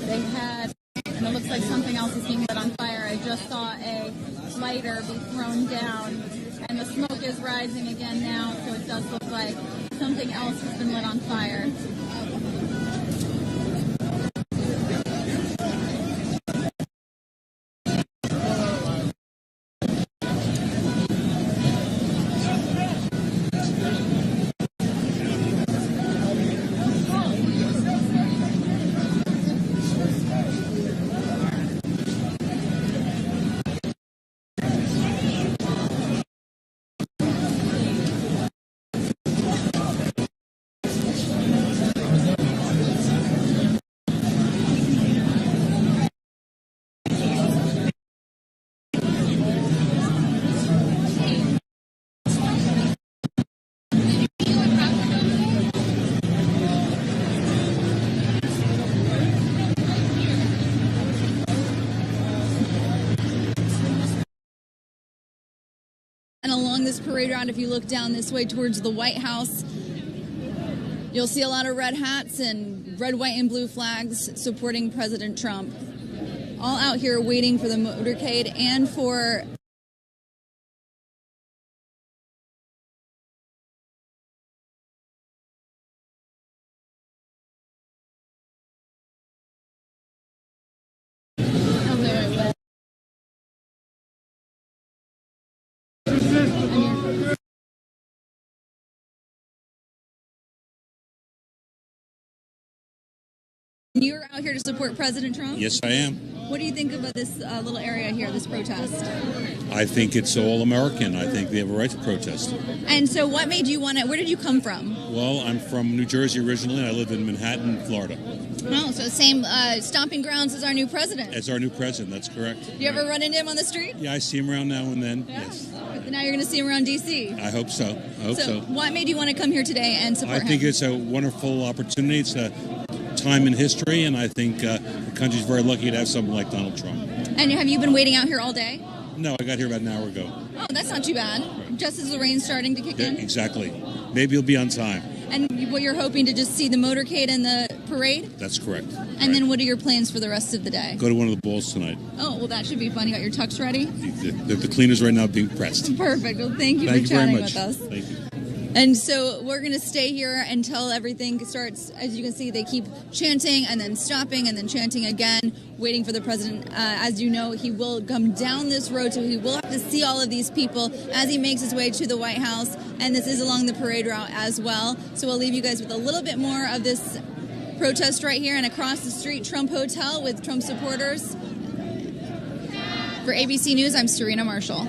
Speaker 4: they had, and it looks like something else is being lit on fire. I just saw a lighter be thrown down. And the smoke is rising again now, so it does look like something else has been lit on fire. And along this parade route, if you look down this way towards the White House, you'll see a lot of red hats and red, white, and blue flags supporting President Trump. All out here waiting for the motorcade and for
Speaker 5: You're out here to support President Trump?
Speaker 6: Yes, I am.
Speaker 5: What do you think about this little area here, this protest?
Speaker 6: I think it's all American. I think they have a right to protest.
Speaker 5: And so what made you want to, where did you come from?
Speaker 6: Well, I'm from New Jersey originally. I live in Manhattan, Florida.
Speaker 5: Oh, so same stomping grounds as our new president.
Speaker 6: As our new president, that's correct.
Speaker 5: Do you ever run into him on the street?
Speaker 6: Yeah, I see him around now and then, yes.
Speaker 5: Now you're going to see him around D.C.
Speaker 6: I hope so. I hope so.
Speaker 5: What made you want to come here today and support him?
Speaker 6: I think it's a wonderful opportunity. It's a time in history, and I think the country's very lucky to have someone like Donald Trump.
Speaker 5: And have you been waiting out here all day?
Speaker 6: No, I got here about an hour ago.
Speaker 5: Oh, that's not too bad. Just as the rain's starting to kick in?
Speaker 6: Exactly. Maybe you'll be on time.
Speaker 5: And what you're hoping to just see the motorcade and the parade?
Speaker 6: That's correct.
Speaker 5: And then what are your plans for the rest of the day?
Speaker 6: Go to one of the balls tonight.
Speaker 5: Oh, well, that should be fun. You got your tux ready?
Speaker 6: The cleaners right now being pressed.
Speaker 5: Perfect. Well, thank you
Speaker 6: Thank
Speaker 5: for
Speaker 6: you
Speaker 5: chatting
Speaker 6: very much.
Speaker 5: with us.
Speaker 6: Thank you.
Speaker 5: And so we're going to stay here until everything starts. As you can see, they keep chanting and then stopping and then chanting again, waiting for the president. As you know, he will come down this road, so he will have to see all of these people as he makes his way to the White House. And this is along the parade route as well. So we'll leave you guys with a little bit more of this protest right here, and across the street, Trump Hotel with Trump supporters. For ABC News, I'm Serena Marshall.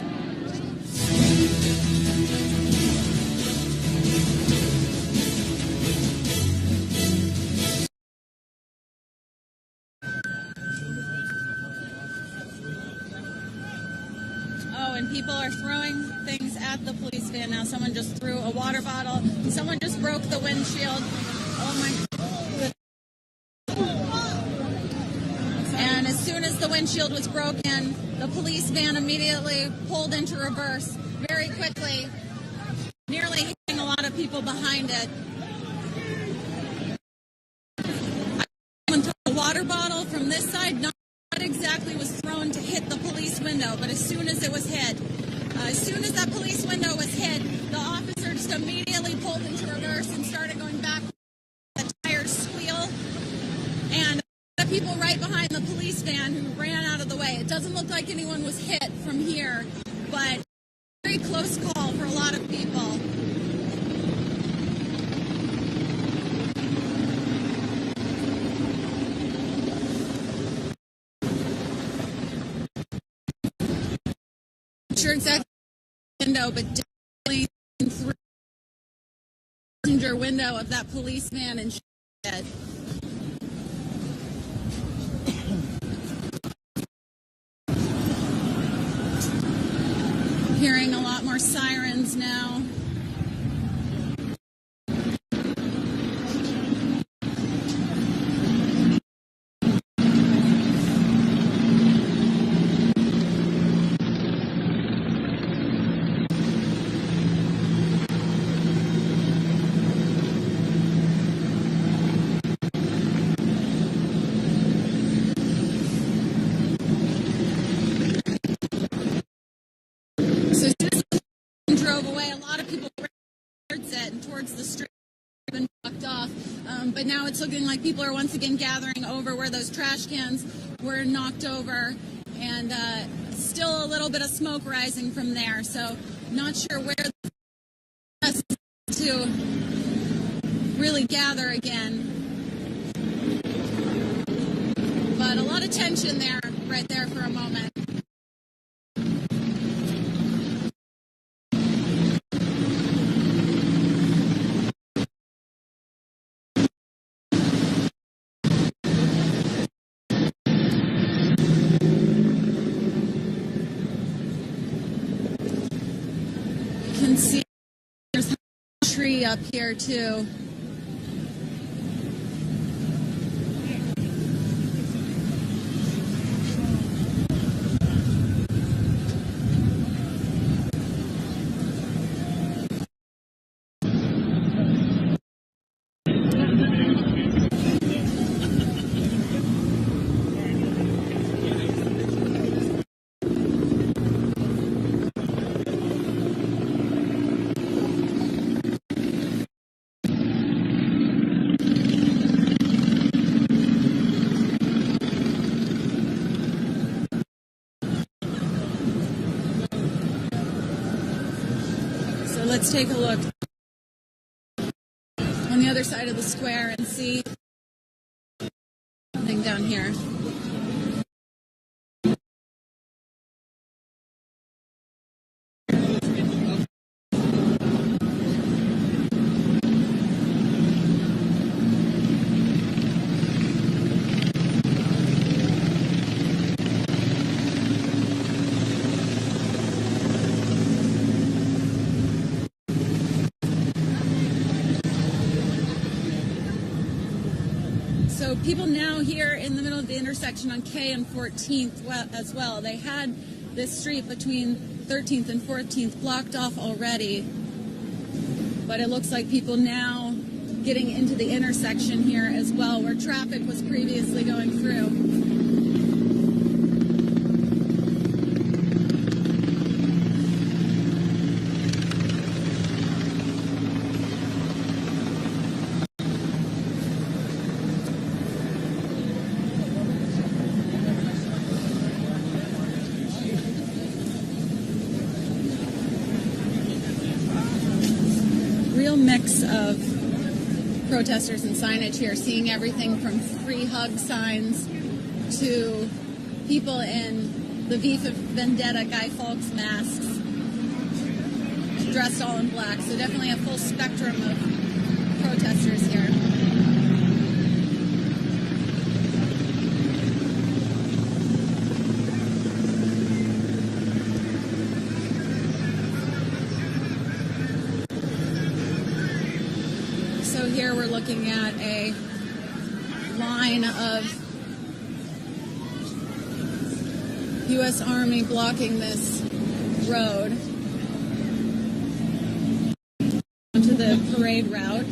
Speaker 4: People are throwing things at the police van now. Someone just threw a water bottle. Someone just broke the windshield. Oh my God. And as soon as the windshield was broken, the police van immediately pulled into reverse very quickly, nearly hitting a lot of people behind it. Someone threw a water bottle from this side. Not what exactly was thrown to hit the police window, but as soon as it was hit, as soon as that police window was hit, the officer just immediately pulled into reverse and started going back. The tires squeal, and the people right behind the police van who ran out of the way. It doesn't look like anyone was hit from here, but very close call for a lot of people. Sure exactly window, but definitely through the passenger window of that police van and dead. Hearing a lot more sirens now. Drove away. A lot of people towards it and towards the street have been blocked off. But now it's looking like people are once again gathering over where those trash cans were knocked over, and still a little bit of smoke rising from there. So not sure where to really gather again. But a lot of tension there, right there for a moment. Can see there's a tree up here too. Let's take a look on the other side of the square and see
Speaker 22: something down here. So people now here in the middle of the intersection on K and 14th as well. They had this street between 13th and 14th blocked off already, but it looks like people now getting into the intersection here as well, where traffic was previously going through. Real mix of protesters and signage here, seeing everything from free hug signs to people in the V for Vendetta Guy Fawkes masks, dressed all in black. So definitely a full spectrum of protesters here. So here we're looking at a line of U.S. Army blocking this road onto the parade route.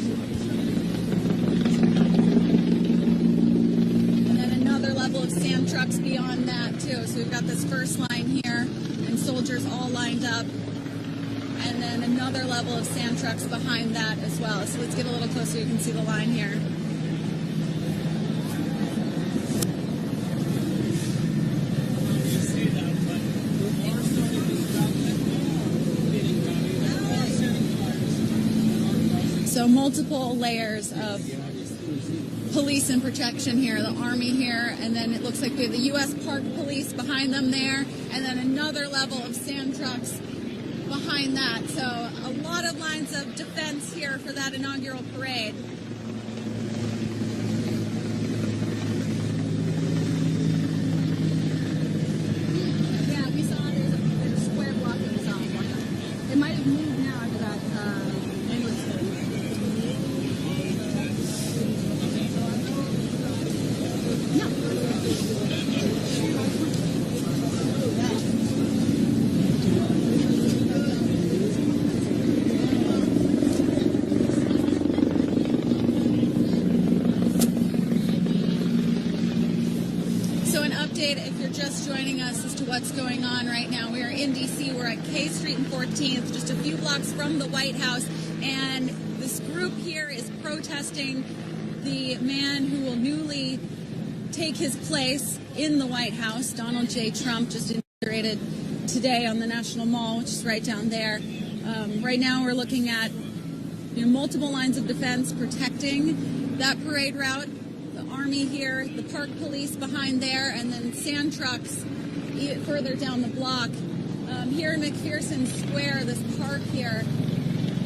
Speaker 22: And then another level of SAM trucks beyond that too. So we've got this first line here and soldiers all lined up. And then another level of SAM trucks behind that as well. So let's get a little closer, you can see the line here. So multiple layers of police and protection here, the Army here, and then it looks like we have the U.S. Park Police behind them there, and then another level of SAM trucks behind that. So a lot of lines of defense here for that inaugural parade. Yeah, we saw there's a square block that was on. It might have moved now after that ambulance thing. If you're just joining us as to what's going on right now, we are in D.C. We're at K Street and 14th, just a few blocks from the White House, and this group here is protesting the man who will newly take his place in the White House. Donald J. Trump just inaugurated today on the National Mall, which is right down there. Right now we're looking at multiple lines of defense protecting that parade route. Army here, the Park Police behind there, and then SAM trucks further down the block. Here in McPherson Square, this park here,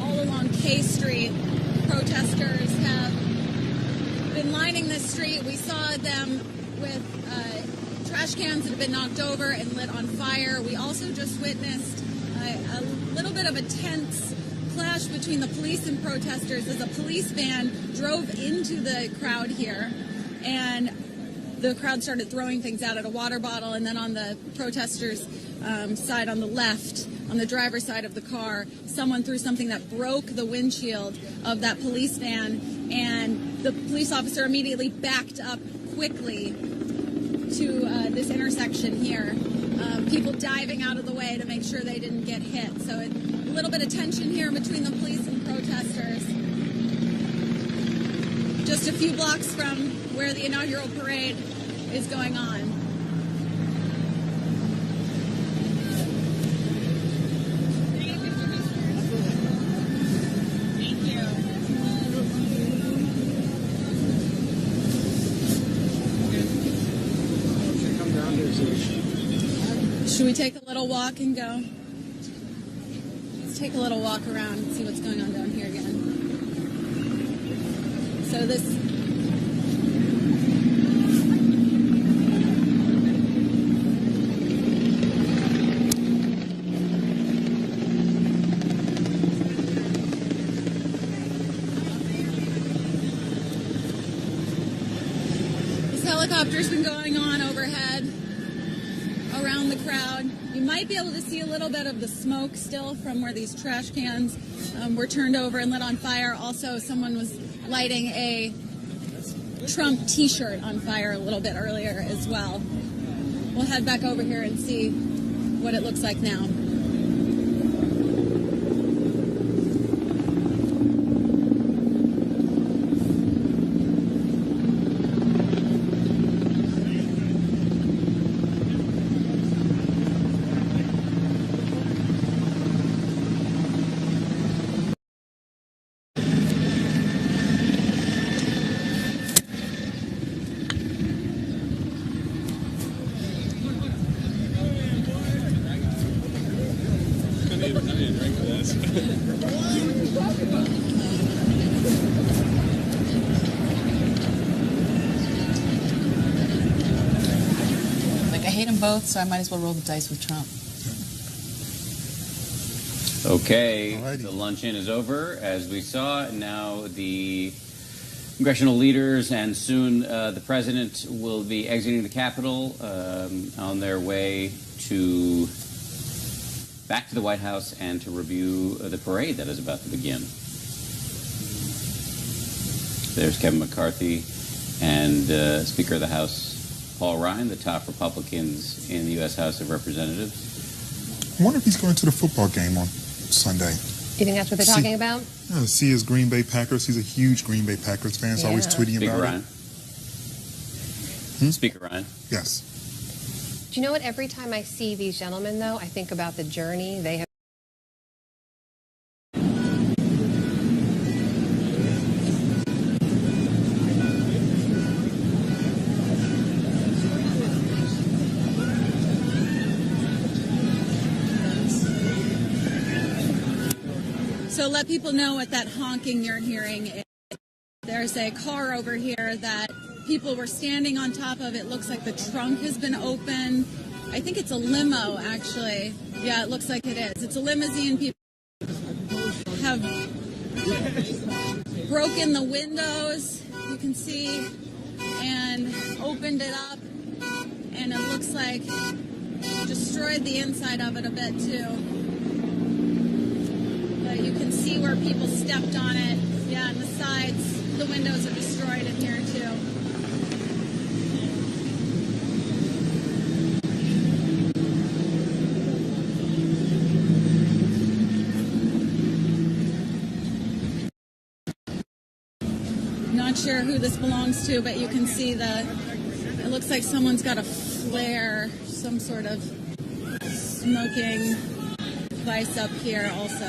Speaker 22: all along K Street, protesters have been lining this street. We saw them with trash cans that have been knocked over and lit on fire. We also just witnessed a little bit of a tense clash between the police and protesters as a police van drove into the crowd here. And the crowd started throwing things out at a water bottle, and then on the protesters' side on the left, on the driver's side of the car, someone threw something that broke the windshield of that police van, and the police officer immediately backed up quickly to this intersection here. People diving out of the way to make sure they didn't get hit. So a little bit of tension here between the police and protesters. Just a few blocks from where the inaugural parade is going on. Thank you.
Speaker 4: Should we take a little walk and go? Let's take a little walk around and see what's going on down here again. So this... helicopter's been going on overhead around the crowd. You might be able to see a little bit of the smoke still from where these trash cans were turned over and lit on fire. Also, someone was lighting a Trump t-shirt on fire a little bit earlier as well. We'll head back over here and see what it looks like now.
Speaker 12: Like, I hate them both, so I might as well roll the dice with Trump.
Speaker 13: Okay, the luncheon is over, as we saw. Now the congressional leaders and soon the president will be exiting the Capitol on their way to back to the White House and to review the parade that is about to begin. There's Kevin McCarthy and Speaker of the House Paul Ryan, the top Republicans in the U.S. House of Representatives.
Speaker 1: I wonder if he's going to the football game on Sunday.
Speaker 11: You think that's what they're talking about?
Speaker 1: See his Green Bay Packers. He's a huge Green Bay Packers fan, so always tweeting
Speaker 13: Speaker
Speaker 1: about
Speaker 13: Ryan.
Speaker 1: it.
Speaker 13: Speaker Ryan.
Speaker 1: Yes.
Speaker 11: Do you know what? Every time I see these gentlemen, though, I think about the journey they have.
Speaker 4: So let people know what that honking you're hearing is. There's a car over here that people were standing on top of. It looks like the trunk has been opened. I think it's a limo, actually. Yeah, it looks like it is. It's a limousine. People have broken the windows, you can see, and opened it up. And it looks like destroyed the inside of it a bit, too. But you can see where people stepped on it. Yeah, and the sides, the windows are destroyed in here, too. Not sure who this belongs to, but you can see it looks like someone's got a flare, some sort of smoking device up here also.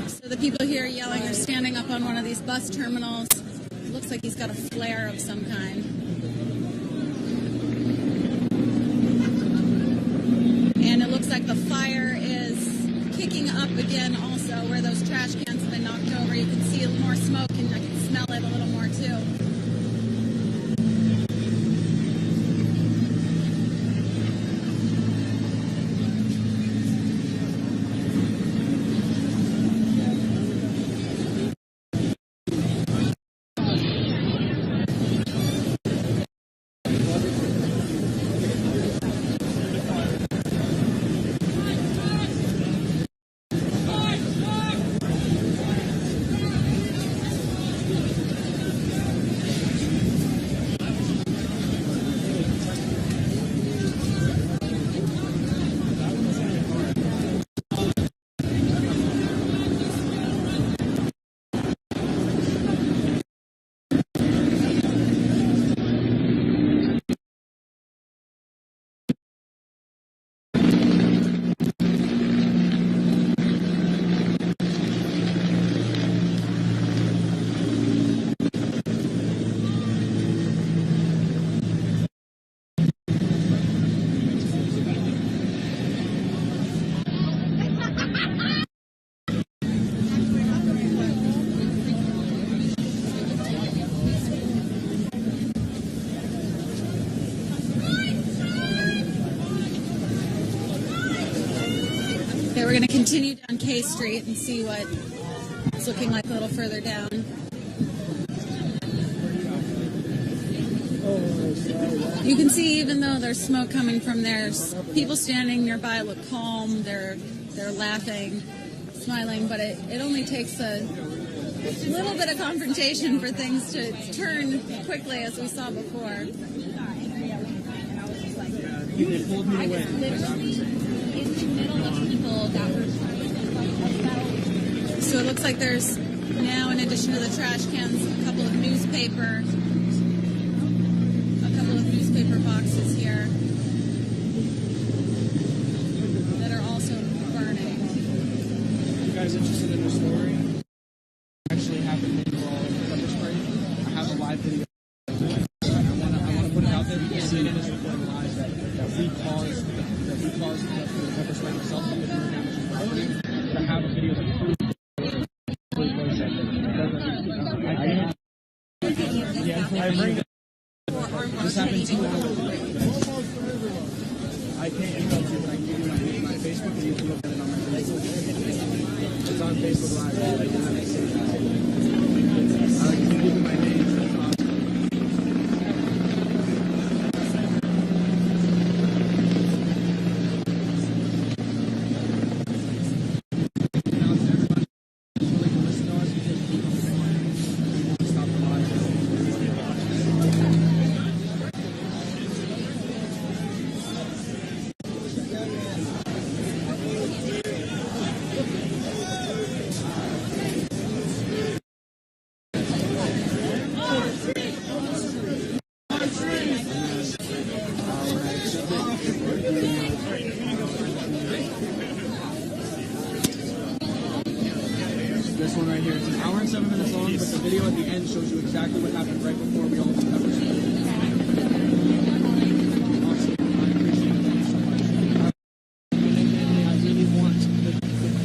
Speaker 4: So the people here yelling are standing up on one of these bus terminals. It looks like he's got a flare of some kind. And it looks like the fire is kicking up again also, where those trash cans have been knocked over. You can see more smoke and I can smell it a little more too.
Speaker 22: going to continue down K Street and see what it's looking like a little further down. You can see, even though there's smoke coming from there, people standing nearby look calm. They're laughing, smiling, but it only takes a little bit of confrontation for things to turn quickly, as we saw before.
Speaker 23: They pulled me away.
Speaker 4: I was literally in the middle of people that were trying to about.
Speaker 22: So it looks like there's now, in addition to the trash cans, a couple of newspaper boxes here that are also burning.
Speaker 23: You guys interested in the story? Actually happened in all pepper spray. I have a live video. I want to put it out there because CNN is reporting live that we caused the pepper spray itself to the damage to property. But I have a video that proves I bring this happened 2 hours ago. I can't email you, but I can give you my Facebook and you can look at it on my Facebook. It's on Facebook Live. I can give you my name. This one right here. It's 1 hour and 7 minutes long, but the video at the end shows you exactly what happened right before we all took pepper spray. Awesome. I appreciate it so much. I really want the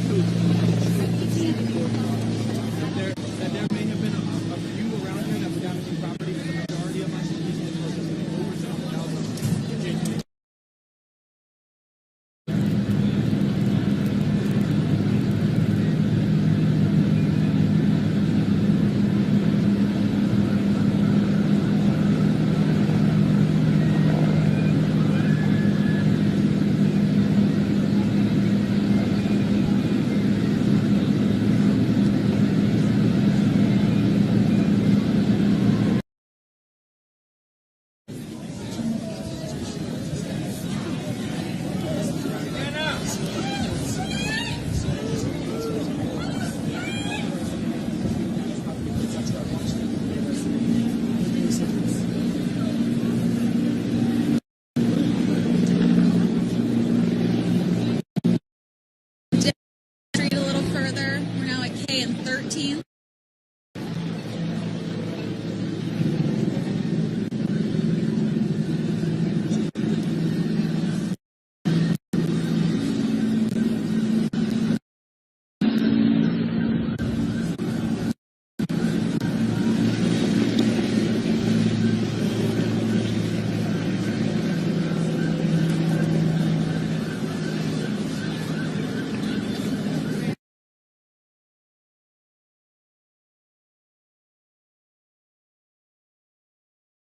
Speaker 23: truth to be reported on. That there may have been a few around here that were damaging property, but the majority of us is using it for over 7,000.
Speaker 22: Street a little further. We're now at K and 13th.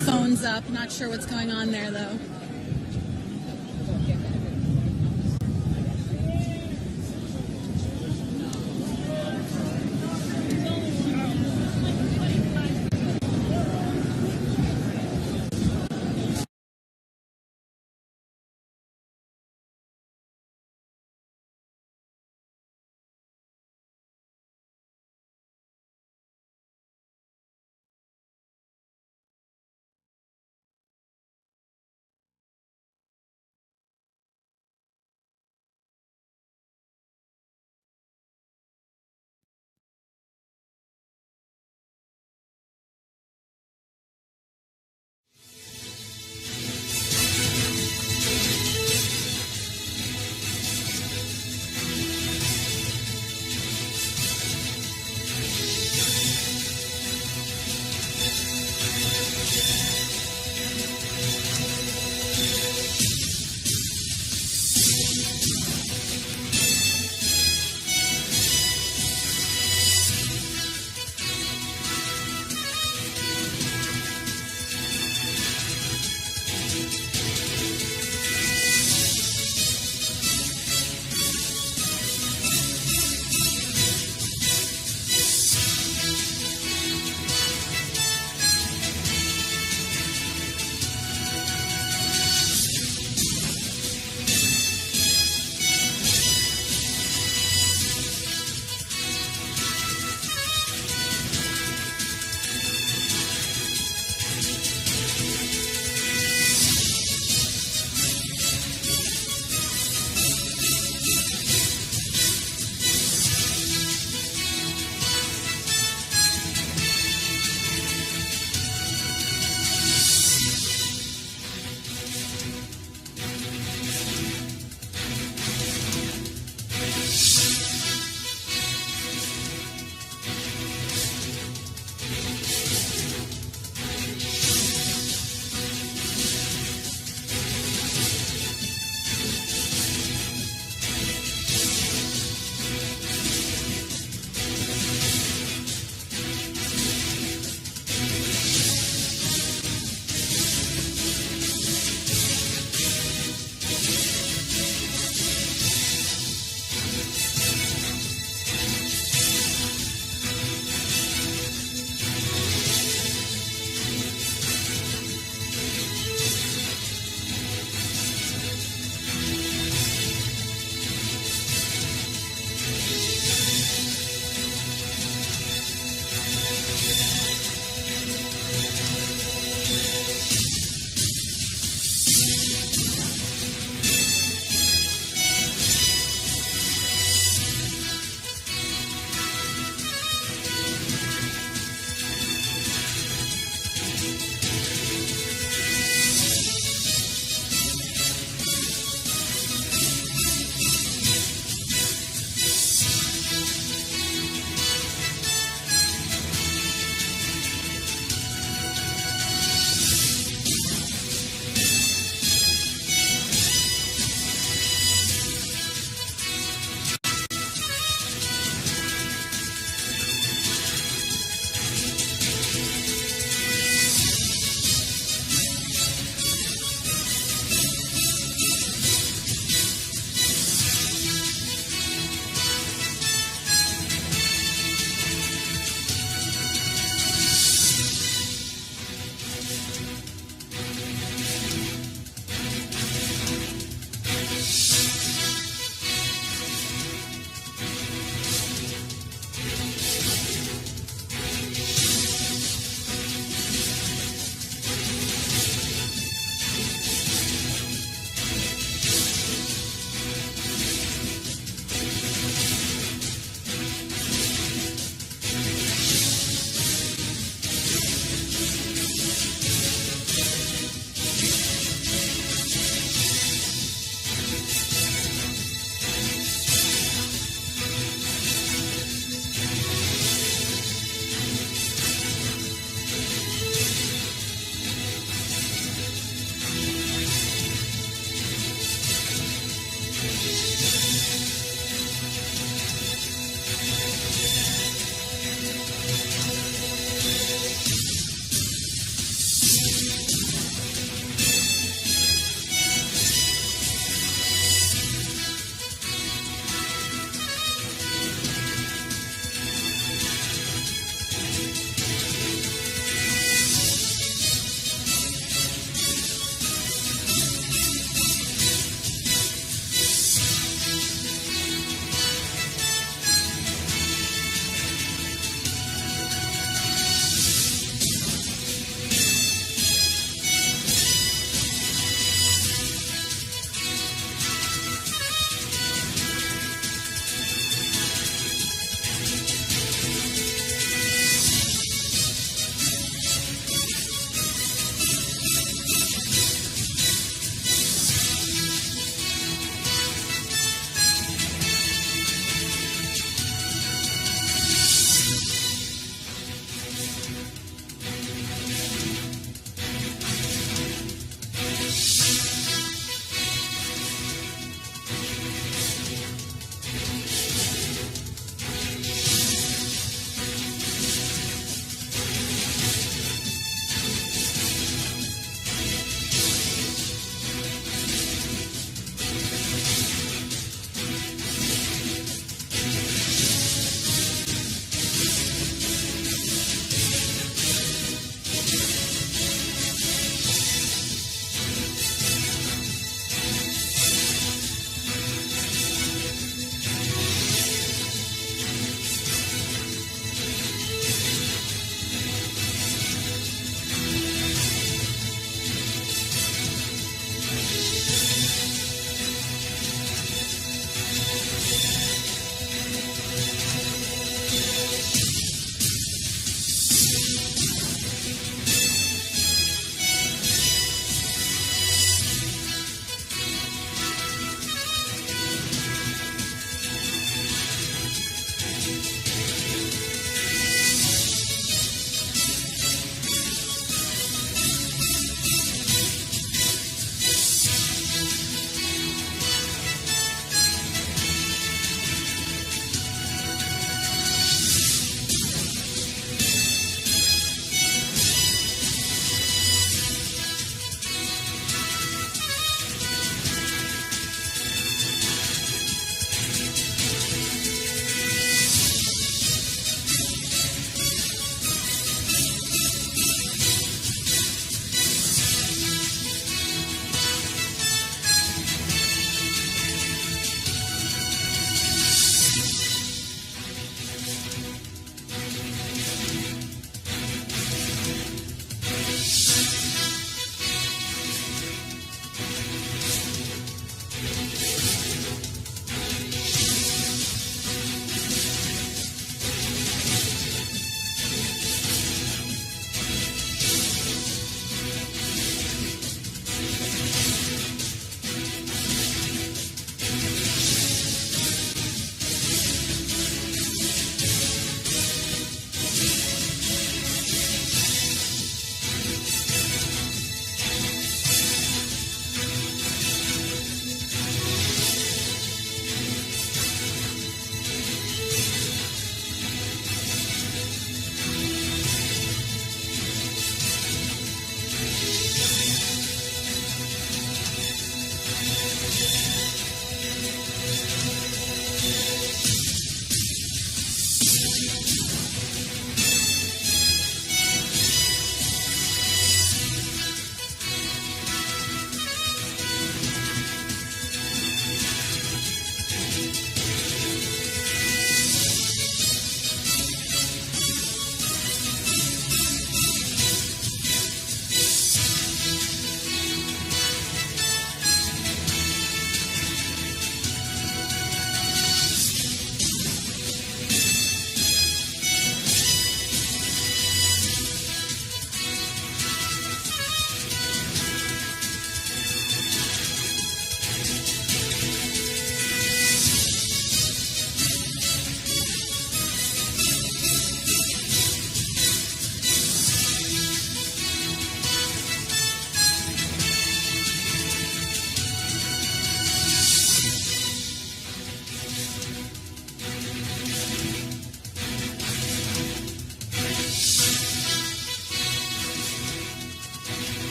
Speaker 22: Phones up. Not sure what's going on there, though.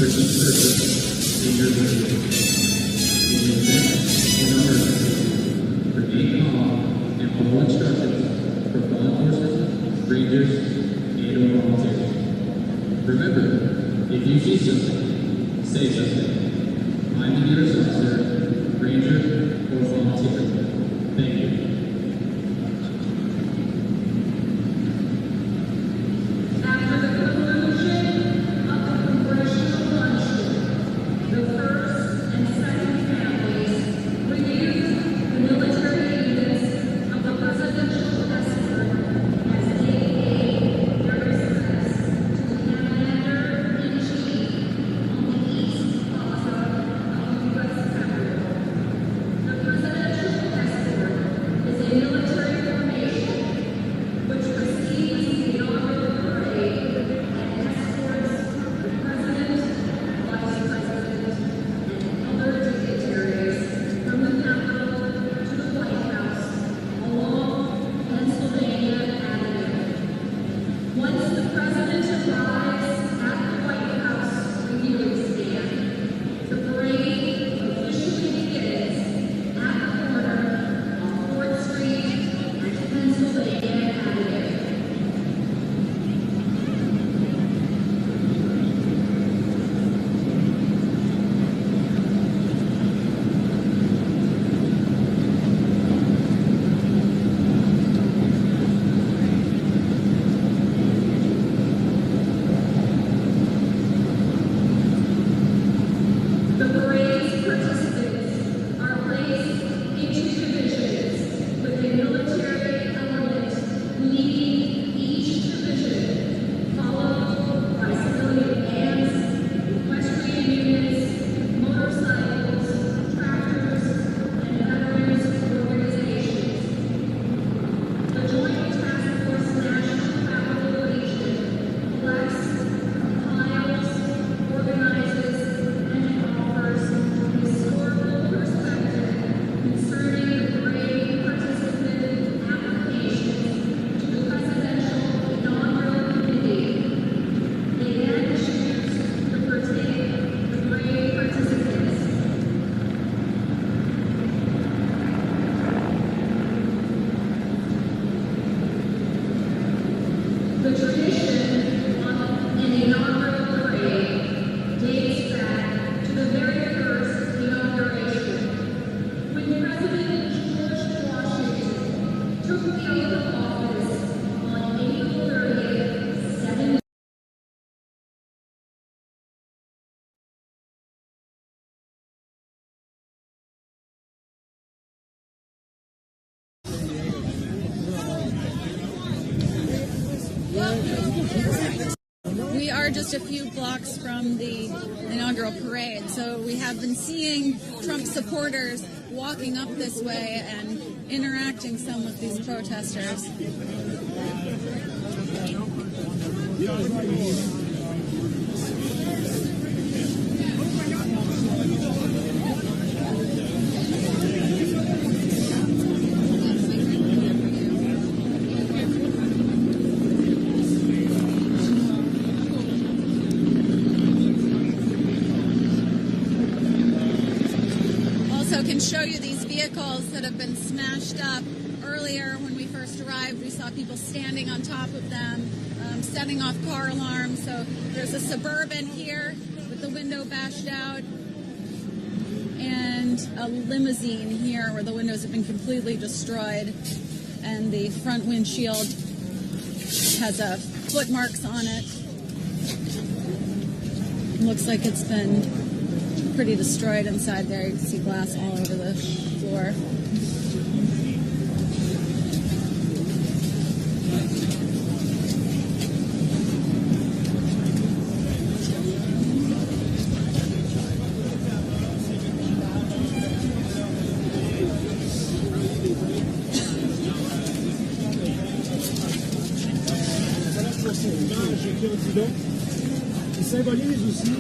Speaker 7: Remember, if you see something, say something. Find the nearest officer, ranger, or volunteer. Thank you.
Speaker 4: We are just a few blocks from the inaugural parade, so we have been seeing Trump supporters walking up this way and interacting some with these protesters. Can show you these vehicles that have been smashed up. Earlier when we first arrived, we saw people standing on top of them, setting off car alarms. So there's a Suburban here with the window bashed out, and a limousine here where the windows have been completely destroyed, and the front windshield has foot marks on it. Looks like it's been pretty destroyed inside there. You can see glass all over the floor.
Speaker 8: Symbolise aussi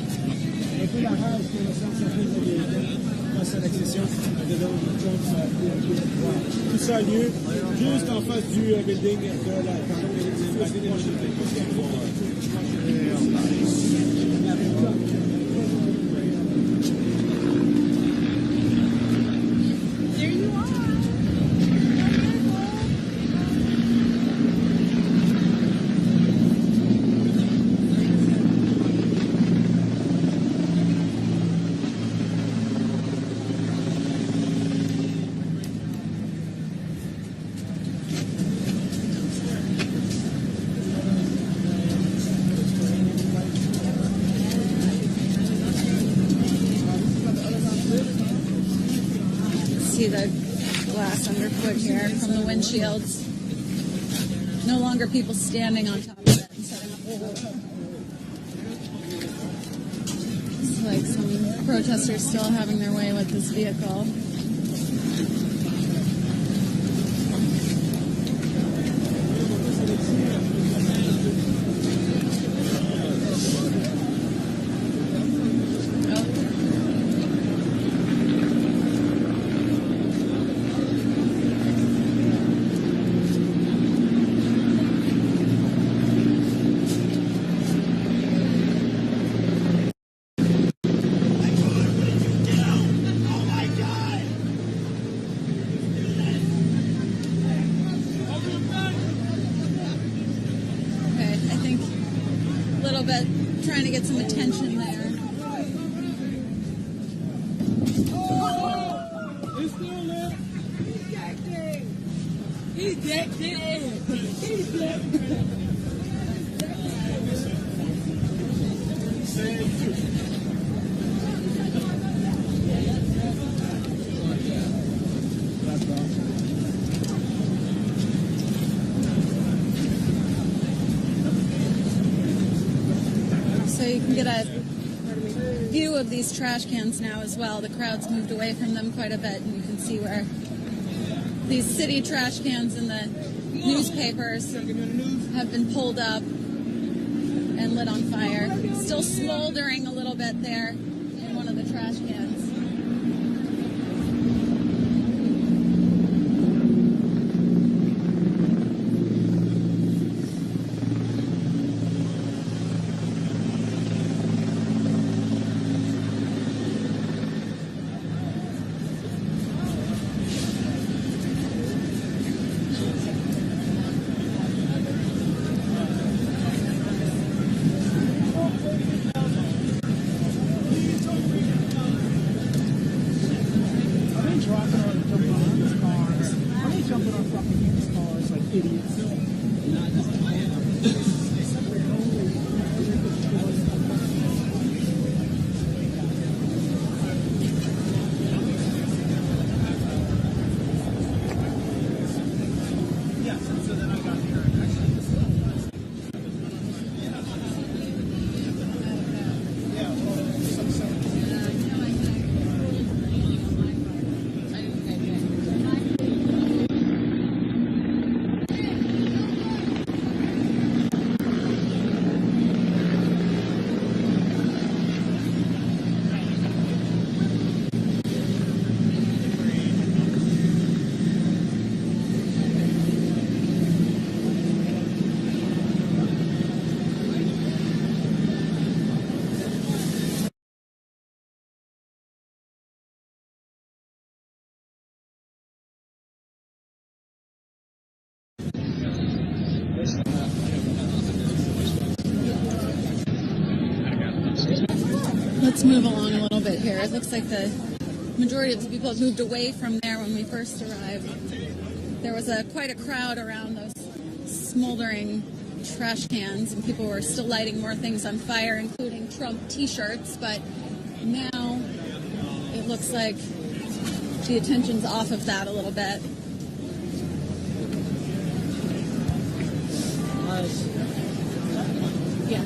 Speaker 8: un peu la rage que le centre américain sa accession de Donald Trump pouvoir. Tout ça a lieu juste en face du building de la
Speaker 4: There you are. See the glass underfoot here from the windshields. No longer people standing on top of it and setting up. It's like some protesters still having their way with this vehicle. Trying to get some attention there.
Speaker 8: He's still there. He's decked in. He's decked in.
Speaker 4: So you can get a view of these trash cans now as well. The crowd's moved away from them quite a bit, and you can see where these city trash cans in the newspapers have been pulled up and lit on fire. Still smoldering a little bit there in one of the trash cans. Let's move along a little bit here. It looks like the majority of the people have moved away from there when we first arrived. There was quite a crowd around those smoldering trash cans, and people were still lighting more things on fire, including Trump t-shirts, but now it looks like the attention's off of that a little bit. Yeah.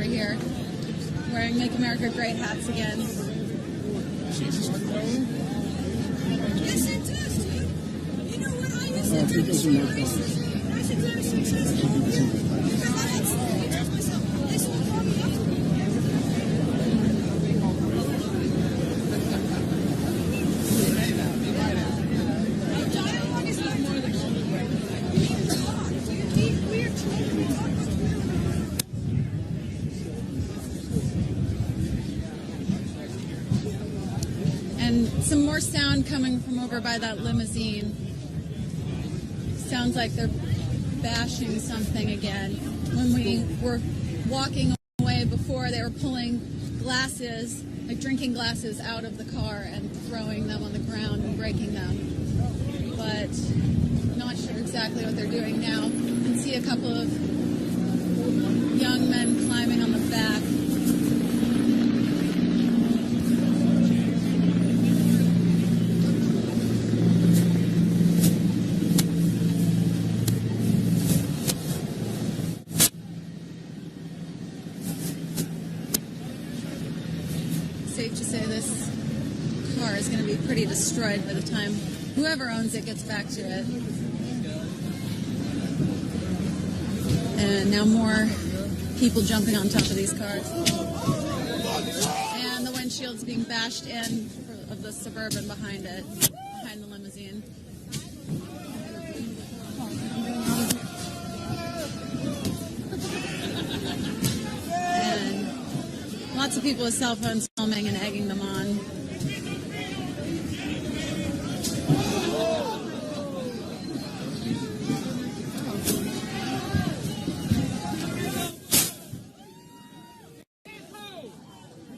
Speaker 4: right here, wearing Make America Great hats again. And some more sound coming from over by that limousine. Sounds like they're bashing something again. When we were walking away before, they were pulling glasses, like drinking glasses, out of the car and throwing them on the ground and breaking them. But not sure exactly what they're doing now. You can see a couple of young men climbing on the back. Safe to say this car is going to be pretty destroyed by the time whoever owns it gets back to it. And now more people jumping on top of these cars. And the windshield's being bashed in of the Suburban behind it, behind the limousine. And lots of people with cell phones filming and egging them on.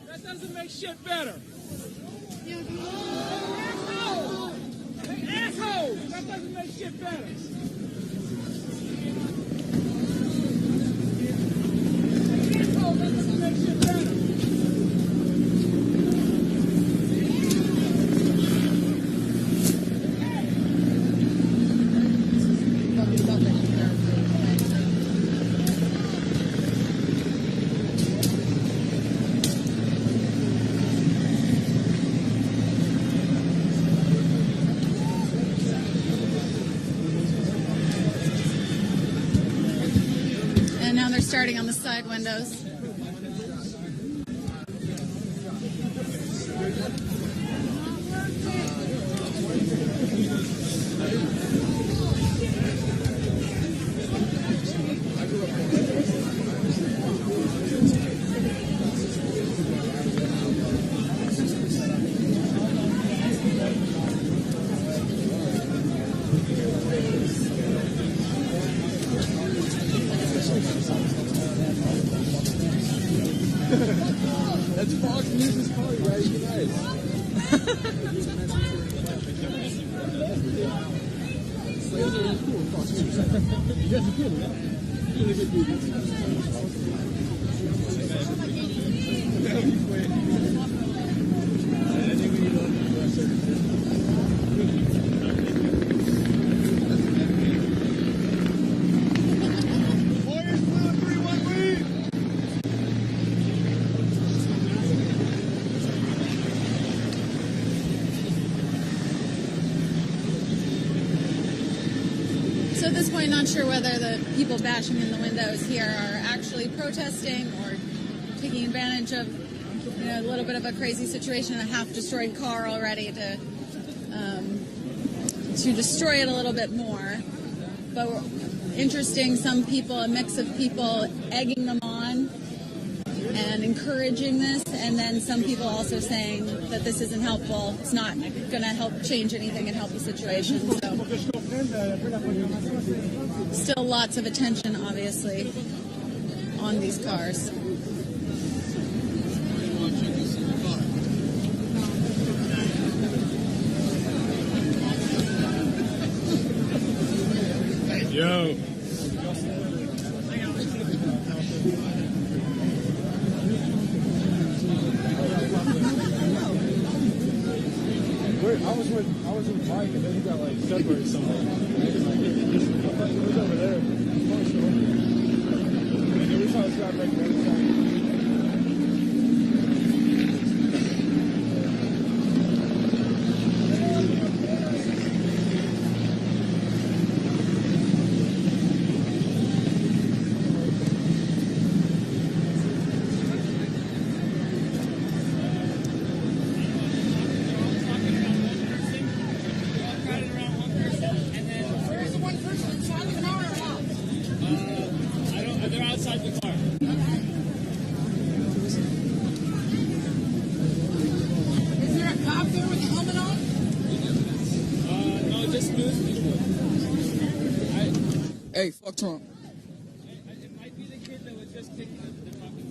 Speaker 8: That doesn't make shit better. Asshole! That doesn't make shit better. Asshole! That doesn't make shit better.
Speaker 4: And now they're starting on the side windows.
Speaker 8: That's Fox News' car, you guys. You guys. You guys are cool, man. Really good dude.
Speaker 4: So at this point, not sure whether the people bashing in the windows here are actually protesting or taking advantage of, you know, a little bit of a crazy situation, a half-destroyed car already to destroy it a little bit more. But interesting, some people, a mix of people egging them on and encouraging this, and then some people also saying that this isn't helpful, it's not going to help change anything and help the situation. So still lots of attention, obviously, on these cars.
Speaker 8: Yo. I was with Mike, and then he got like separated somewhere. It was over there. And every time I got like the other side.
Speaker 23: Hey, fuck Trump.
Speaker 8: It might be the kid that was just kicking the puppy.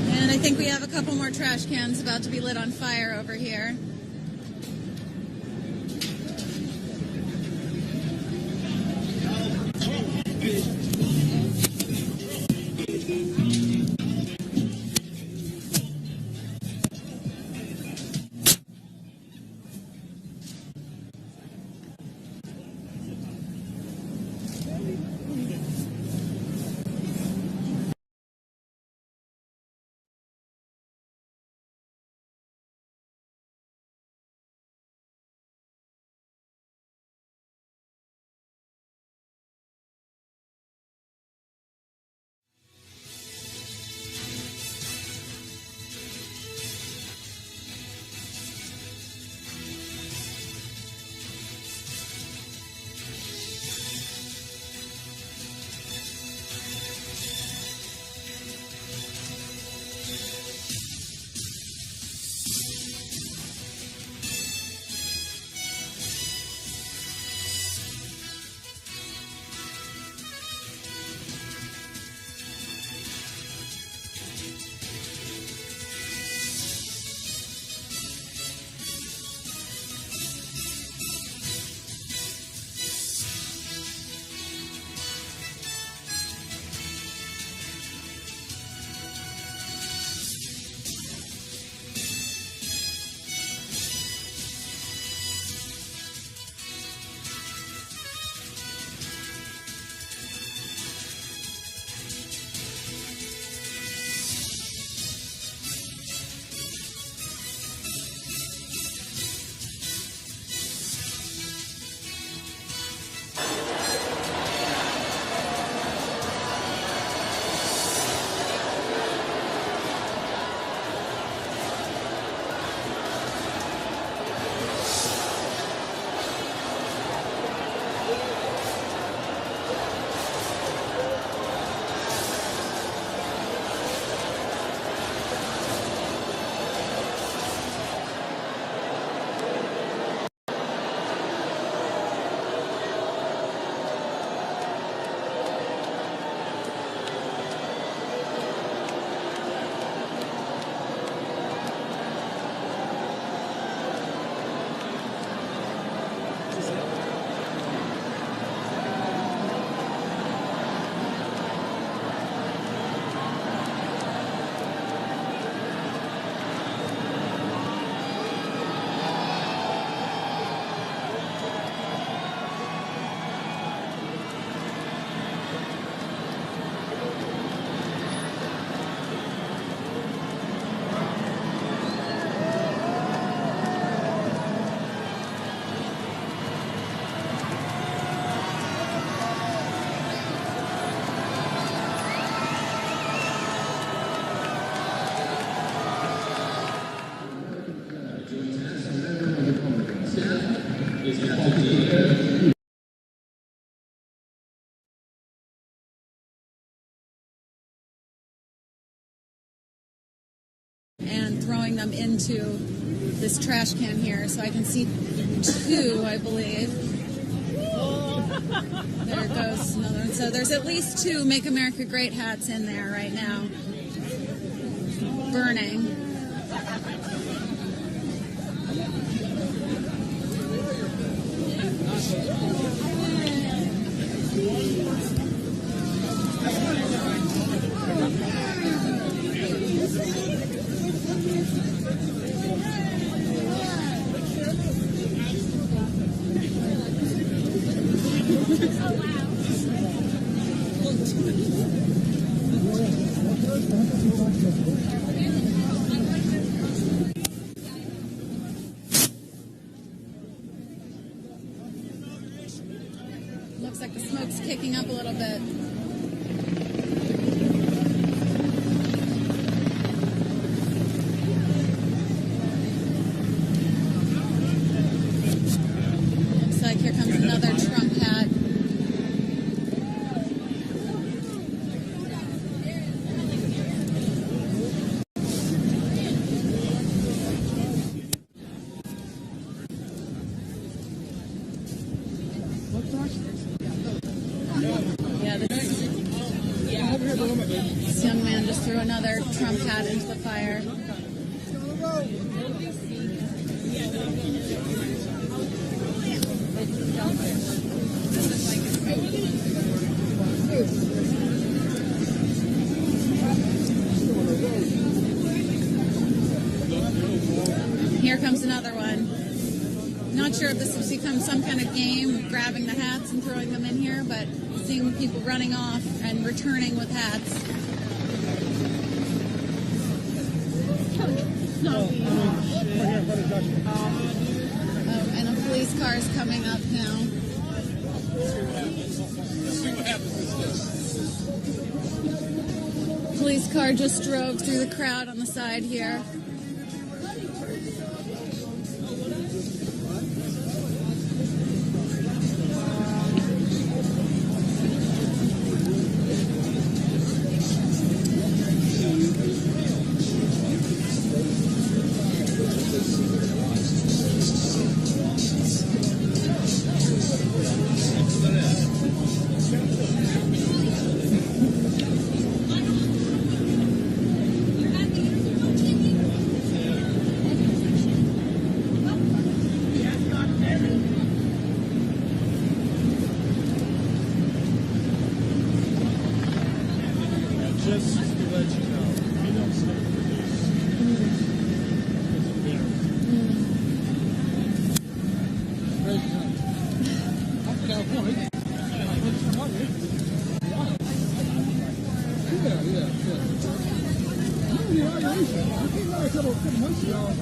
Speaker 5: And I think we have a couple more trash cans about to be lit on fire over here.
Speaker 22: and throwing them into this trash can here. So I can see 2, I believe. There goes another one. So there's at least 2 Make America Great hats in there right now, burning. Looks like the smoke's kicking up a little bit. Looks like here comes another Trump hat. This young man just threw another Trump hat into the fire. Here comes another one. Not sure if this has become some kind of game, grabbing the hats and throwing them in here, but seeing people running off and returning with hats. And a police car is coming up now. Police car just drove through the crowd on the side here.
Speaker 8: Just to let you know, you don't say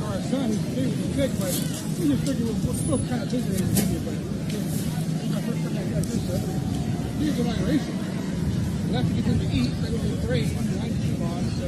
Speaker 8: our son, he was sick, but we just figured we'll still kind of take it in the but here's the inauguration. We'll have to get them to eat, they're going to be great, and I keep on, so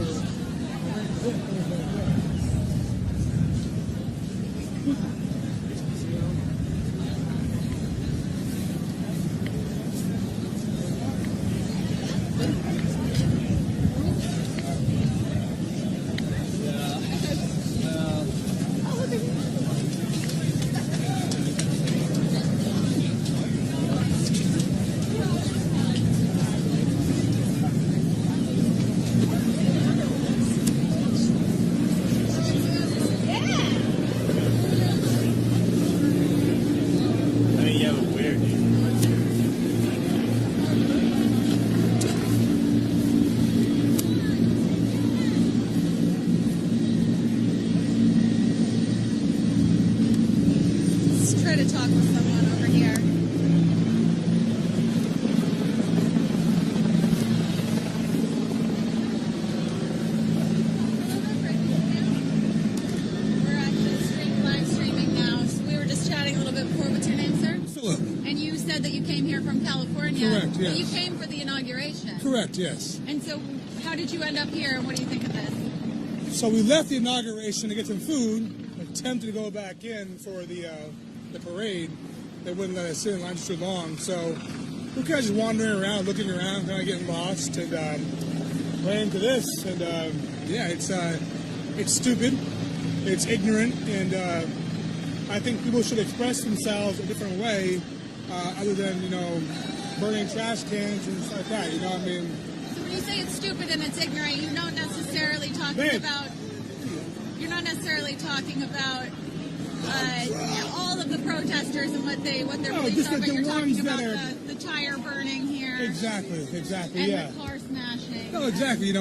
Speaker 22: try to talk with someone over here. We're actually live streaming now. So we were just chatting a little bit before. What's your name, sir?
Speaker 8: Philip.
Speaker 22: And you said that you came here from California.
Speaker 8: Correct, yes.
Speaker 22: But you came for the inauguration.
Speaker 8: Correct, yes.
Speaker 22: And so how did you end up here, and what do you think of this?
Speaker 8: So we left the inauguration to get some food, attempted to go back in for the parade. They wouldn't let us sit in line too long, so we're kind of just wandering around, looking around, kind of getting lost, and ran into this, and yeah, it's it's stupid, it's ignorant, and I think people should express themselves a different way other than, burning trash cans and stuff like that. You know what I mean?
Speaker 4: So when you say it's stupid and it's ignorant, you're not necessarily talking about. You're not necessarily talking about all of the protesters and what their beliefs are, but you're talking about the tire burning here.
Speaker 8: Exactly,
Speaker 4: and
Speaker 8: yeah.
Speaker 4: the car smashing.
Speaker 8: No, exactly.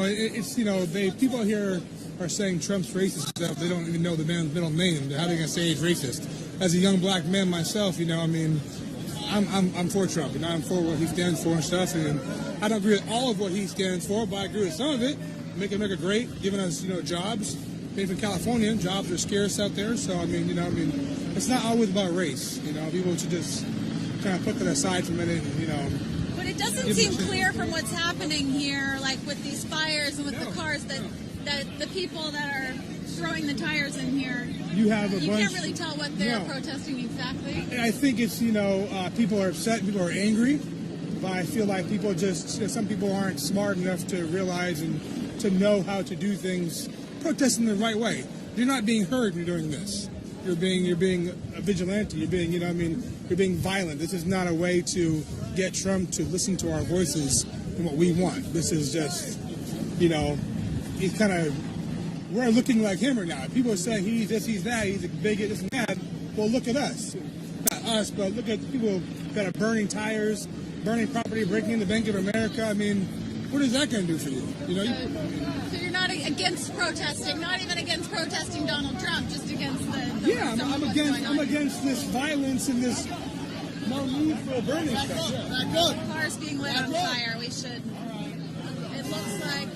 Speaker 8: People here are saying Trump's racist stuff. They don't even know the man's middle name. How are they going to say he's racist? As a young black man myself, I'm for Trump. I'm for what he stands for and stuff. And I don't agree with all of what he stands for, but I agree with some of it. Make America great, giving us, jobs. Being from California, jobs are scarce out there. So, it's not always about race. People should just kind of put that aside for a minute and,
Speaker 4: But it doesn't seem clear from what's happening here, like with these fires and with the cars, that the people that are throwing the tires in here, you can't really tell what they're protesting exactly.
Speaker 8: I think it's, people are upset, people are angry, but I feel like people just, some people aren't smart enough to realize and to know how to do things, protesting the right way. You're not being heard when you're doing this. You're being a vigilante. You're being, you're being violent. This is not a way to get Trump to listen to our voices and what we want. This is just, he's kind of, we're looking like him right now. People are saying he's this, he's that, he's a bigot, this and that. Well, look at us. Not us, but look at people that are burning tires, burning property, breaking into Bank of America. What is that going to do for you?
Speaker 4: So you're not against protesting, not even against protesting Donald Trump, just against the
Speaker 8: yeah, I'm against this violence and this no need for burning stuff. Yeah.
Speaker 4: Cars being lit on fire. We should. It looks like.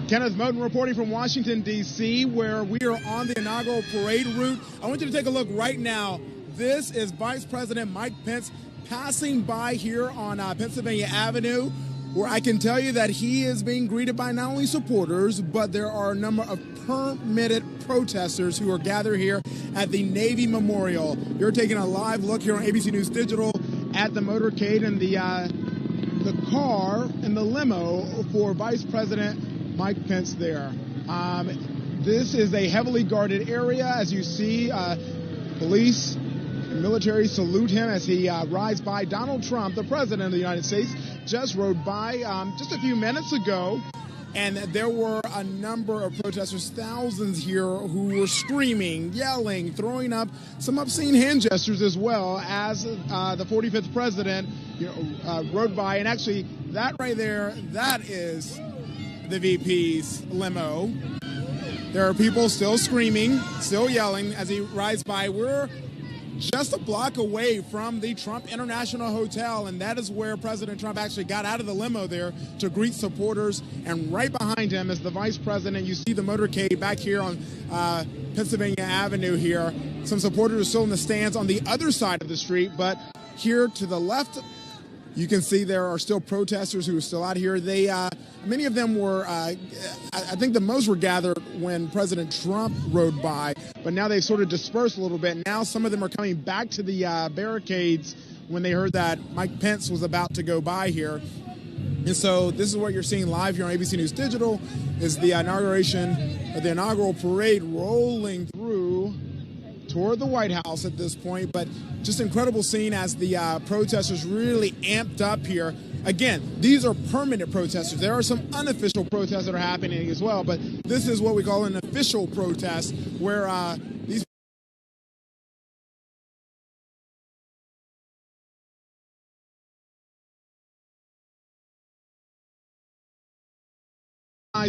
Speaker 9: Kenneth Moten reporting from Washington, D.C., where we are on the inaugural parade route. I want you to take a look right now. This is Vice President Mike Pence passing by here on Pennsylvania Avenue, where I can tell you that he is being greeted by not only supporters, but there are a number of permitted protesters who are gathered here at the Navy Memorial. You're taking a live look here on ABC News Digital at the motorcade and the car and the limo for Vice President Mike Pence there. This is a heavily guarded area. As you see, police and military salute him as he rides by. Donald Trump, the president of the United States, just rode by just a few minutes ago. And there were a number of protesters, thousands here, who were screaming, yelling, throwing up some obscene hand gestures as well as the 45th president rode by. And actually, that right there, that is the VP's limo. There are people still screaming, still yelling as he rides by. We're just a block away from the Trump International Hotel, and that is where President Trump actually got out of the limo there to greet supporters. And right behind him is the vice president. You see the motorcade back here on Pennsylvania Avenue here. Some supporters are still in the stands on the other side of the street, but here to the left, you can see there are still protesters who are still out here. They, many of them were, I think the most were gathered when President Trump rode by, but now they've sort of dispersed a little bit. Now some of them are coming back to the barricades when they heard that Mike Pence was about to go by here. And so this is what you're seeing live here on ABC News Digital, is the inauguration of the inaugural parade rolling through toward the White House at this point, but just incredible scene as the protesters really amped up here. Again, these are permanent protesters. There are some unofficial protests that are happening as well, but this is what we call an official protest, where these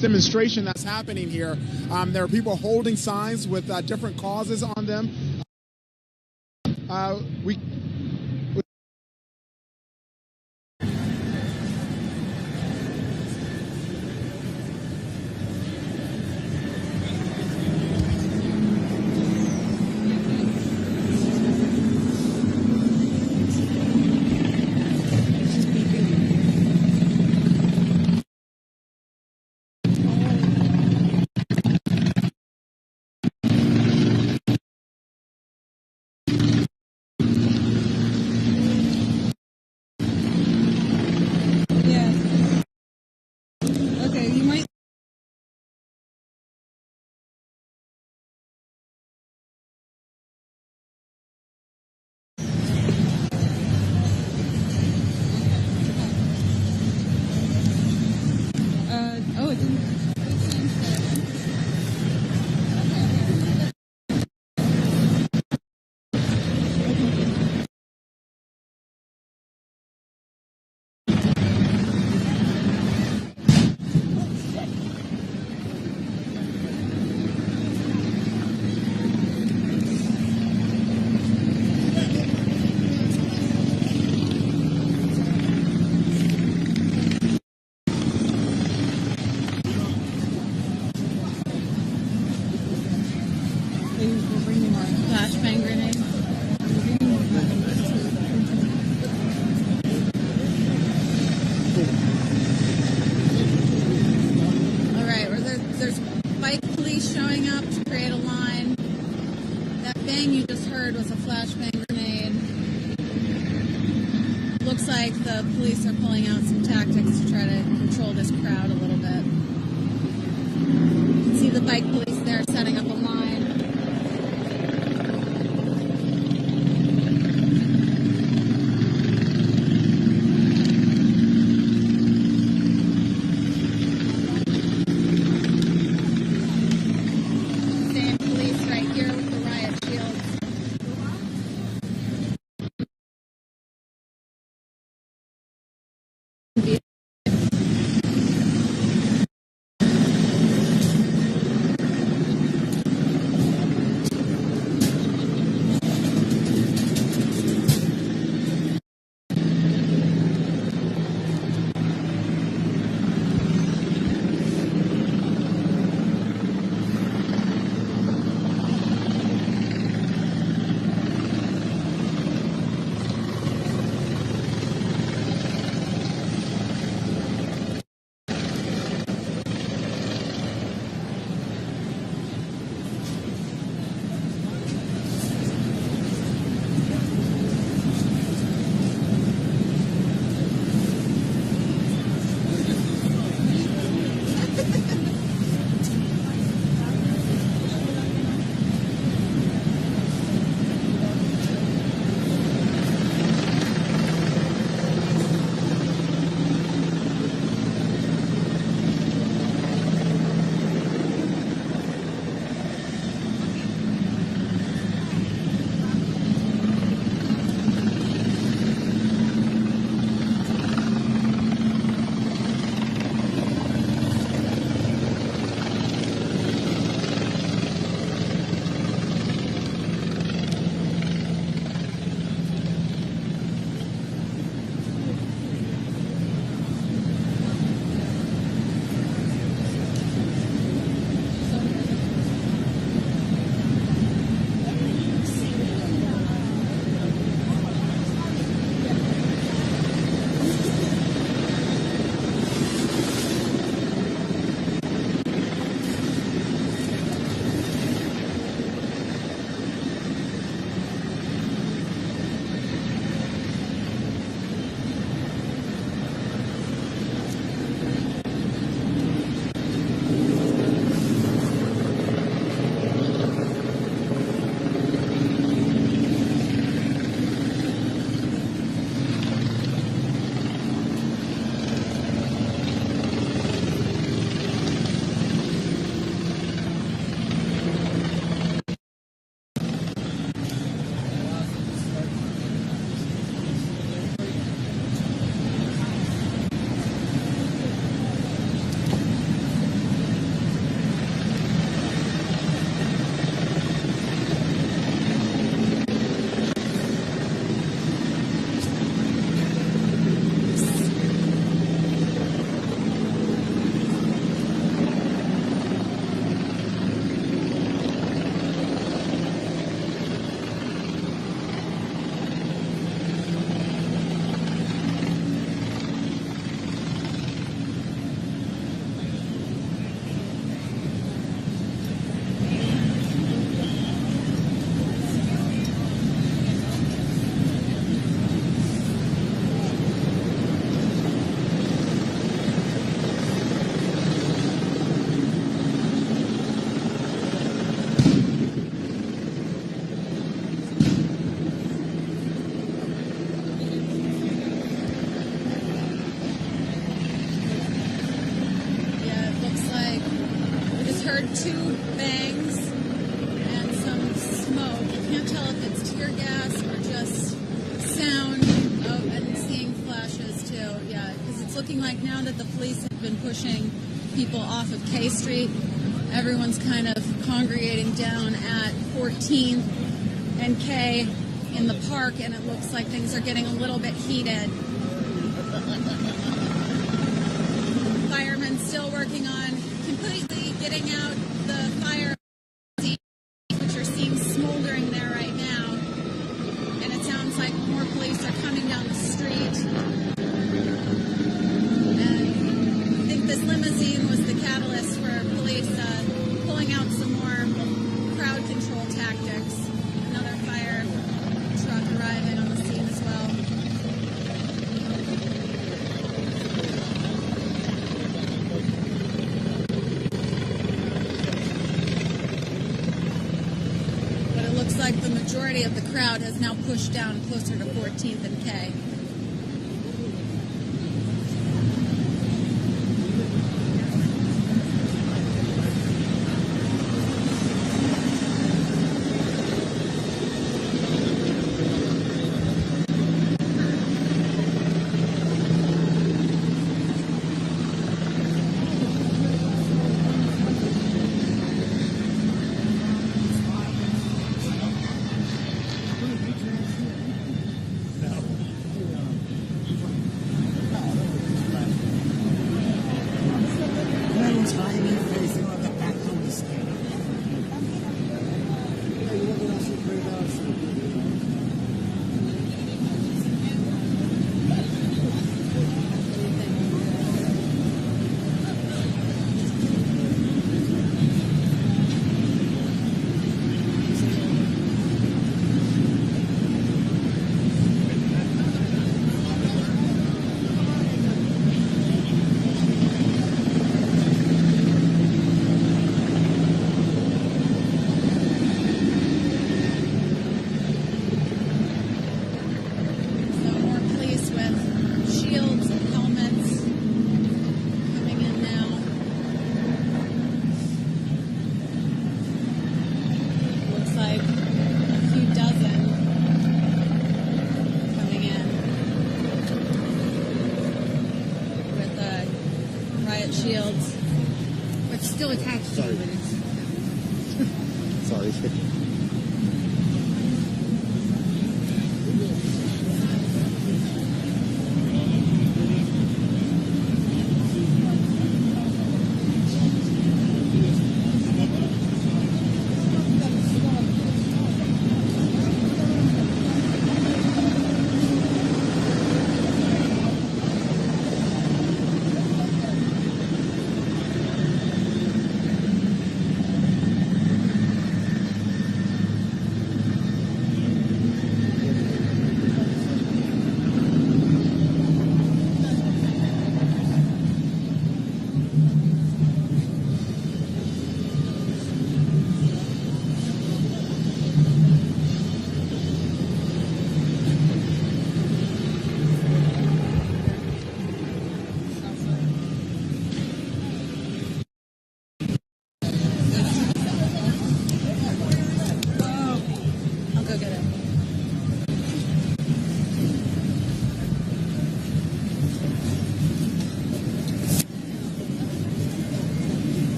Speaker 9: demonstration that's happening here. There are people holding signs with different causes on them.
Speaker 4: flashbang grenade. Looks like the police are pulling out some tactics to try to control this crowd a little bit. You can see the bike police there setting up a line. Same police right here with the riot shields. Two bangs and some smoke. You can't tell if it's tear gas or just sound of and seeing flashes too. Yeah, because it's looking like now that the police have been pushing people off of K Street, everyone's kind of congregating down at 14th and K in the park, and it looks like things are getting a little bit heated. Firemen still working on completely getting out the fire, which are seen smoldering there right now. And it sounds like more police are coming down the street. And I think this limousine was the catalyst for police pulling out some more crowd control tactics. Another fire
Speaker 22: majority of the crowd has now pushed down closer to 14th and K. Shields, but still attached to it.
Speaker 10: Sorry.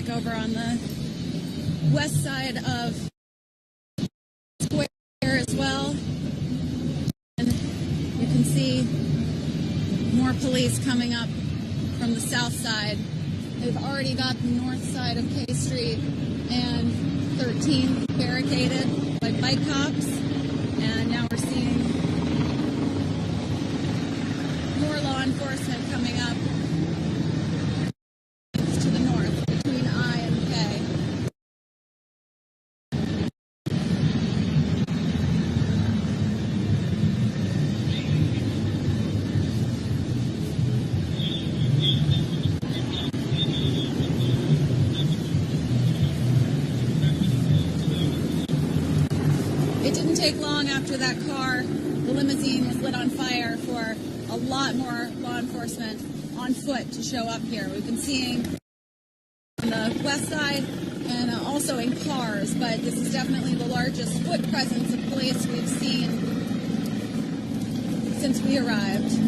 Speaker 22: Over on the west side of Square as well. And you can see more police coming up from the south side. They've already got the north side of K Street and 13th barricaded by bike cops. And now we're seeing more law enforcement coming up to the north between I and K. It didn't take long after that car, the limousine, was lit on fire for a lot more law enforcement
Speaker 4: on foot to show up here. We've been seeing on the west side and also in cars, but this is definitely the largest foot presence of police we've seen since we arrived.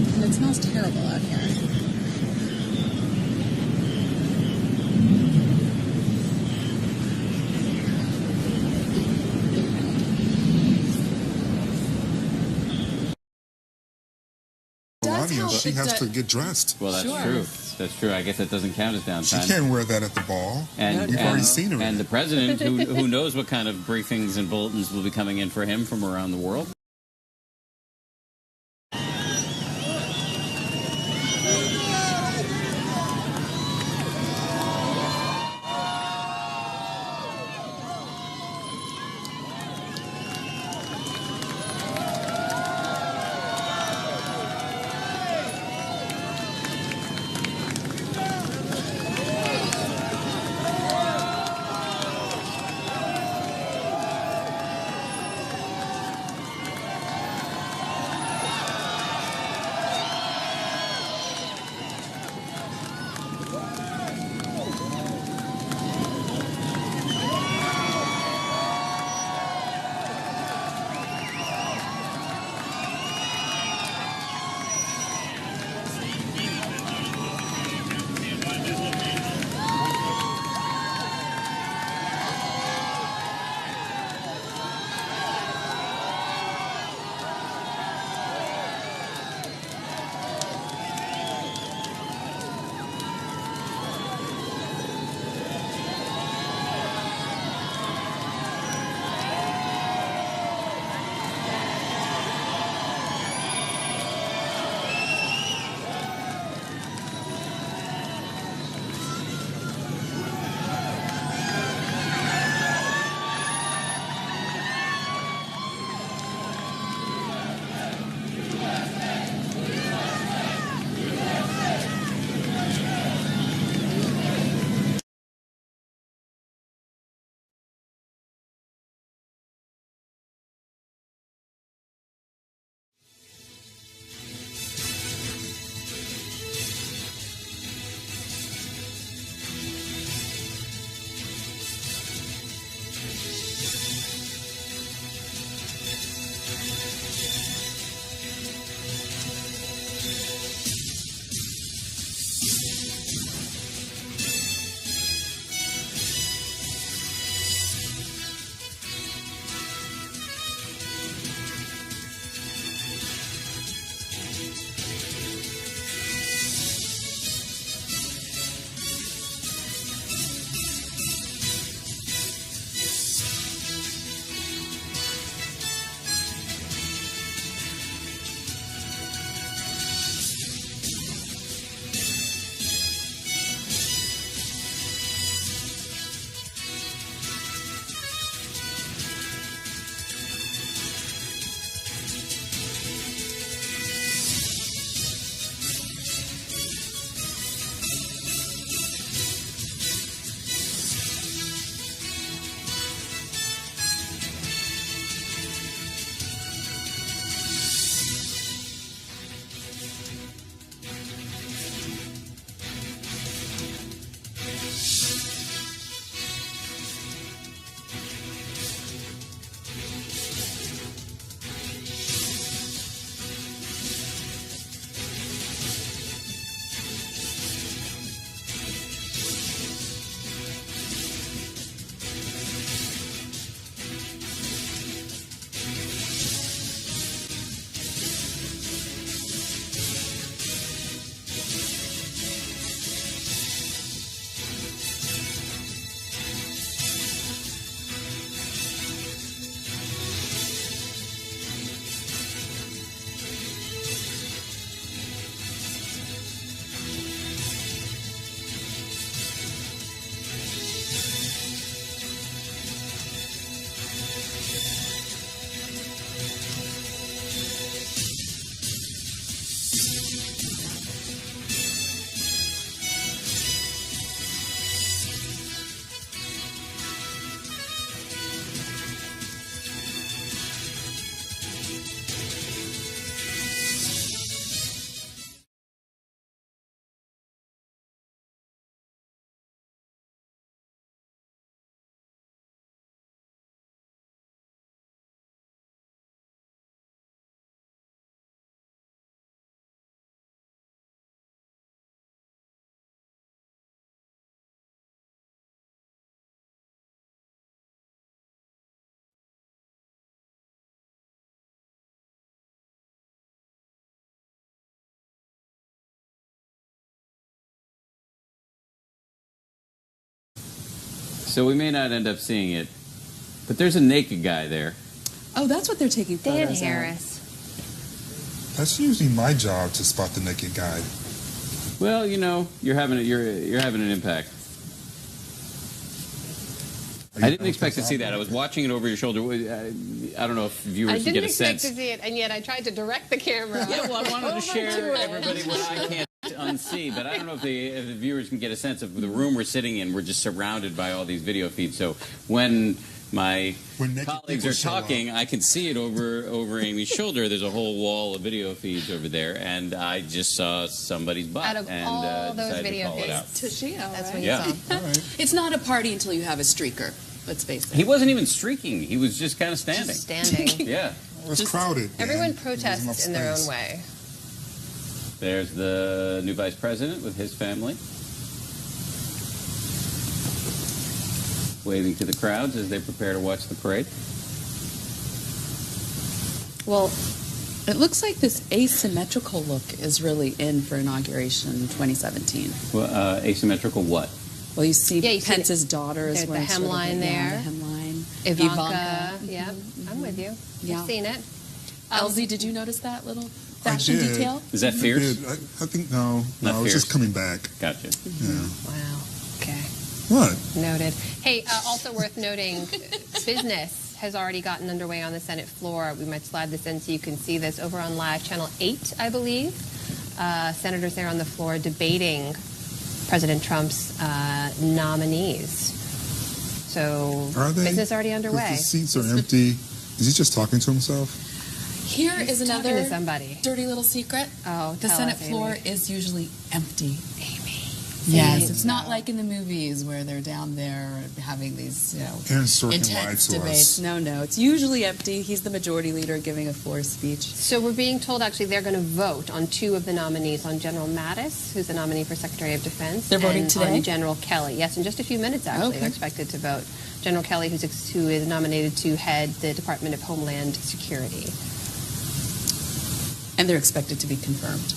Speaker 4: And it smells terrible out here.
Speaker 1: Melania, she has to get dressed.
Speaker 13: Well, that's true. That's true. I guess that doesn't count as downtime.
Speaker 1: She can't wear that at the ball.
Speaker 13: And
Speaker 1: we've already seen her.
Speaker 13: And the president, who knows what kind of briefings and bulletins will be coming in for him from around the world. So we may not end up seeing it, but there's a naked guy there.
Speaker 12: Oh, that's what they're taking
Speaker 11: Dan
Speaker 12: photos of.
Speaker 11: Harris.
Speaker 1: That's usually my job to spot the naked guy.
Speaker 13: Well, you know, you're having an impact. I didn't expect to see that. I was watching it over your shoulder. I don't know if viewers can get a sense.
Speaker 11: I didn't expect to see it, and yet I tried to direct the camera.
Speaker 13: Yeah, well, I wanted to
Speaker 11: over
Speaker 13: share
Speaker 11: it.
Speaker 13: everybody what I can't unsee, but I don't know if the viewers can get a sense of the room we're sitting in. We're just surrounded by all these video feeds. So when my colleagues are talking, I can see it over Amy's shoulder. There's a whole wall of video feeds over there, and I just saw somebody's butt.
Speaker 11: Out of
Speaker 13: and
Speaker 11: all those
Speaker 13: decided to
Speaker 11: video
Speaker 13: call it out.
Speaker 12: Toshio,
Speaker 11: That's
Speaker 12: right?
Speaker 11: what
Speaker 13: Yeah.
Speaker 11: you saw.
Speaker 12: It's not a party until you have a streaker. Let's face it.
Speaker 13: He wasn't even streaking. He was just kind of standing.
Speaker 11: Just standing.
Speaker 13: Yeah.
Speaker 1: It was crowded.
Speaker 11: Everyone
Speaker 1: enough
Speaker 11: protests in their own
Speaker 1: space.
Speaker 11: way.
Speaker 13: There's the new vice president with his family, waving to the crowds as they prepare to watch the parade.
Speaker 12: Well, it looks like this asymmetrical look is really in for inauguration 2017.
Speaker 13: Well, asymmetrical what?
Speaker 12: Well, you see
Speaker 11: Yeah, you see
Speaker 12: Pence's daughter is
Speaker 11: there's the
Speaker 12: wearing sort of
Speaker 11: hemline there.
Speaker 12: The hemline.
Speaker 11: Ivanka. Yeah, I'm with you.
Speaker 12: Yeah.
Speaker 11: I've seen it.
Speaker 12: Elsie, did you notice that little
Speaker 1: I
Speaker 12: fashion
Speaker 1: did.
Speaker 12: detail?
Speaker 13: Is that
Speaker 1: I
Speaker 13: fierce?
Speaker 1: did. I think no,
Speaker 13: Not
Speaker 1: it's just
Speaker 13: fierce.
Speaker 1: coming back.
Speaker 13: Gotcha.
Speaker 1: Yeah.
Speaker 11: Wow. Okay.
Speaker 1: What?
Speaker 11: Noted. Hey, also worth noting, business has already gotten underway on the Senate floor. We might slide this in so you can see this over on Live Channel 8, I believe. Senators there on the floor debating President Trump's nominees. So
Speaker 1: Are they?
Speaker 11: business already underway.
Speaker 1: The seats are empty. Is he just talking to himself?
Speaker 12: Here
Speaker 11: He's
Speaker 12: is
Speaker 11: talking
Speaker 12: another
Speaker 11: to somebody.
Speaker 12: dirty little secret.
Speaker 11: Oh,
Speaker 12: The
Speaker 11: tell
Speaker 12: Senate
Speaker 11: us,
Speaker 12: floor
Speaker 11: Amy.
Speaker 12: is usually empty.
Speaker 11: Amy.
Speaker 12: Yes, it's not like in the movies where they're down there having these,
Speaker 1: Aaron Sorkin lied
Speaker 12: intense
Speaker 1: to
Speaker 12: debates.
Speaker 1: us.
Speaker 12: No, it's usually empty. He's the majority leader giving a floor speech.
Speaker 11: So we're being told actually they're going to vote on two of the nominees, on General Mattis, who's the nominee for Secretary of Defense.
Speaker 12: They're voting
Speaker 11: and
Speaker 12: today?
Speaker 11: on General Kelly. Yes, in just a few minutes actually
Speaker 12: Okay.
Speaker 11: they're expected to vote. General Kelly, who is nominated to head the Department of Homeland Security.
Speaker 12: And they're expected to be confirmed.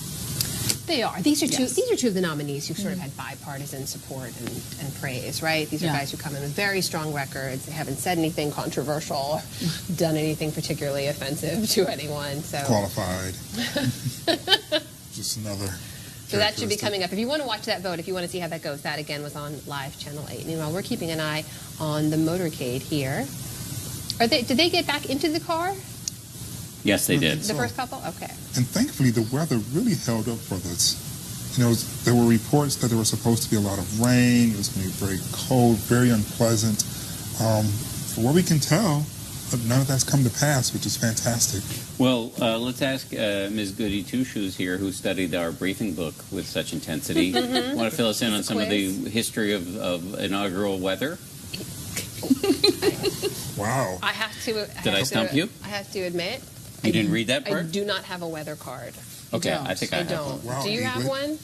Speaker 11: They are. These are two.
Speaker 12: Yes.
Speaker 11: These are two of the nominees who sort of had bipartisan support and praise. Right. These are
Speaker 12: Yeah.
Speaker 11: guys who come in with very strong records. They haven't said anything controversial, or done anything particularly offensive to anyone. So
Speaker 1: Qualified. Just another.
Speaker 11: So that should be
Speaker 1: characteristic.
Speaker 11: coming up. If you want to watch that vote, if you want to see how that goes, that again was on Live Channel 8. Meanwhile, we're keeping an eye on the motorcade here. Did they get back into the car?
Speaker 13: Yes, they did.
Speaker 11: The first couple? Okay.
Speaker 1: And thankfully, the weather really held up for this. You know, there were reports that there was supposed to be a lot of rain. It was going to be very cold, very unpleasant. For what we can tell, none of that's come to pass, which is fantastic.
Speaker 13: Well, let's ask Ms. Goody Two-Shoes here, who studied our briefing book with such intensity.
Speaker 11: Mhm.
Speaker 13: Want to fill us in on
Speaker 11: It's a
Speaker 13: some of the
Speaker 11: quiz.
Speaker 13: history of inaugural weather?
Speaker 1: Wow.
Speaker 11: I have to.
Speaker 13: Did I stump you?
Speaker 11: I have to admit.
Speaker 13: You didn't read that
Speaker 11: I
Speaker 13: part?
Speaker 11: do not have a weather card.
Speaker 13: Okay,
Speaker 12: don't.
Speaker 13: I think
Speaker 11: I
Speaker 13: I have
Speaker 11: don't.
Speaker 13: one.
Speaker 1: Wow,
Speaker 11: Do you have
Speaker 1: Ingrid.
Speaker 11: one?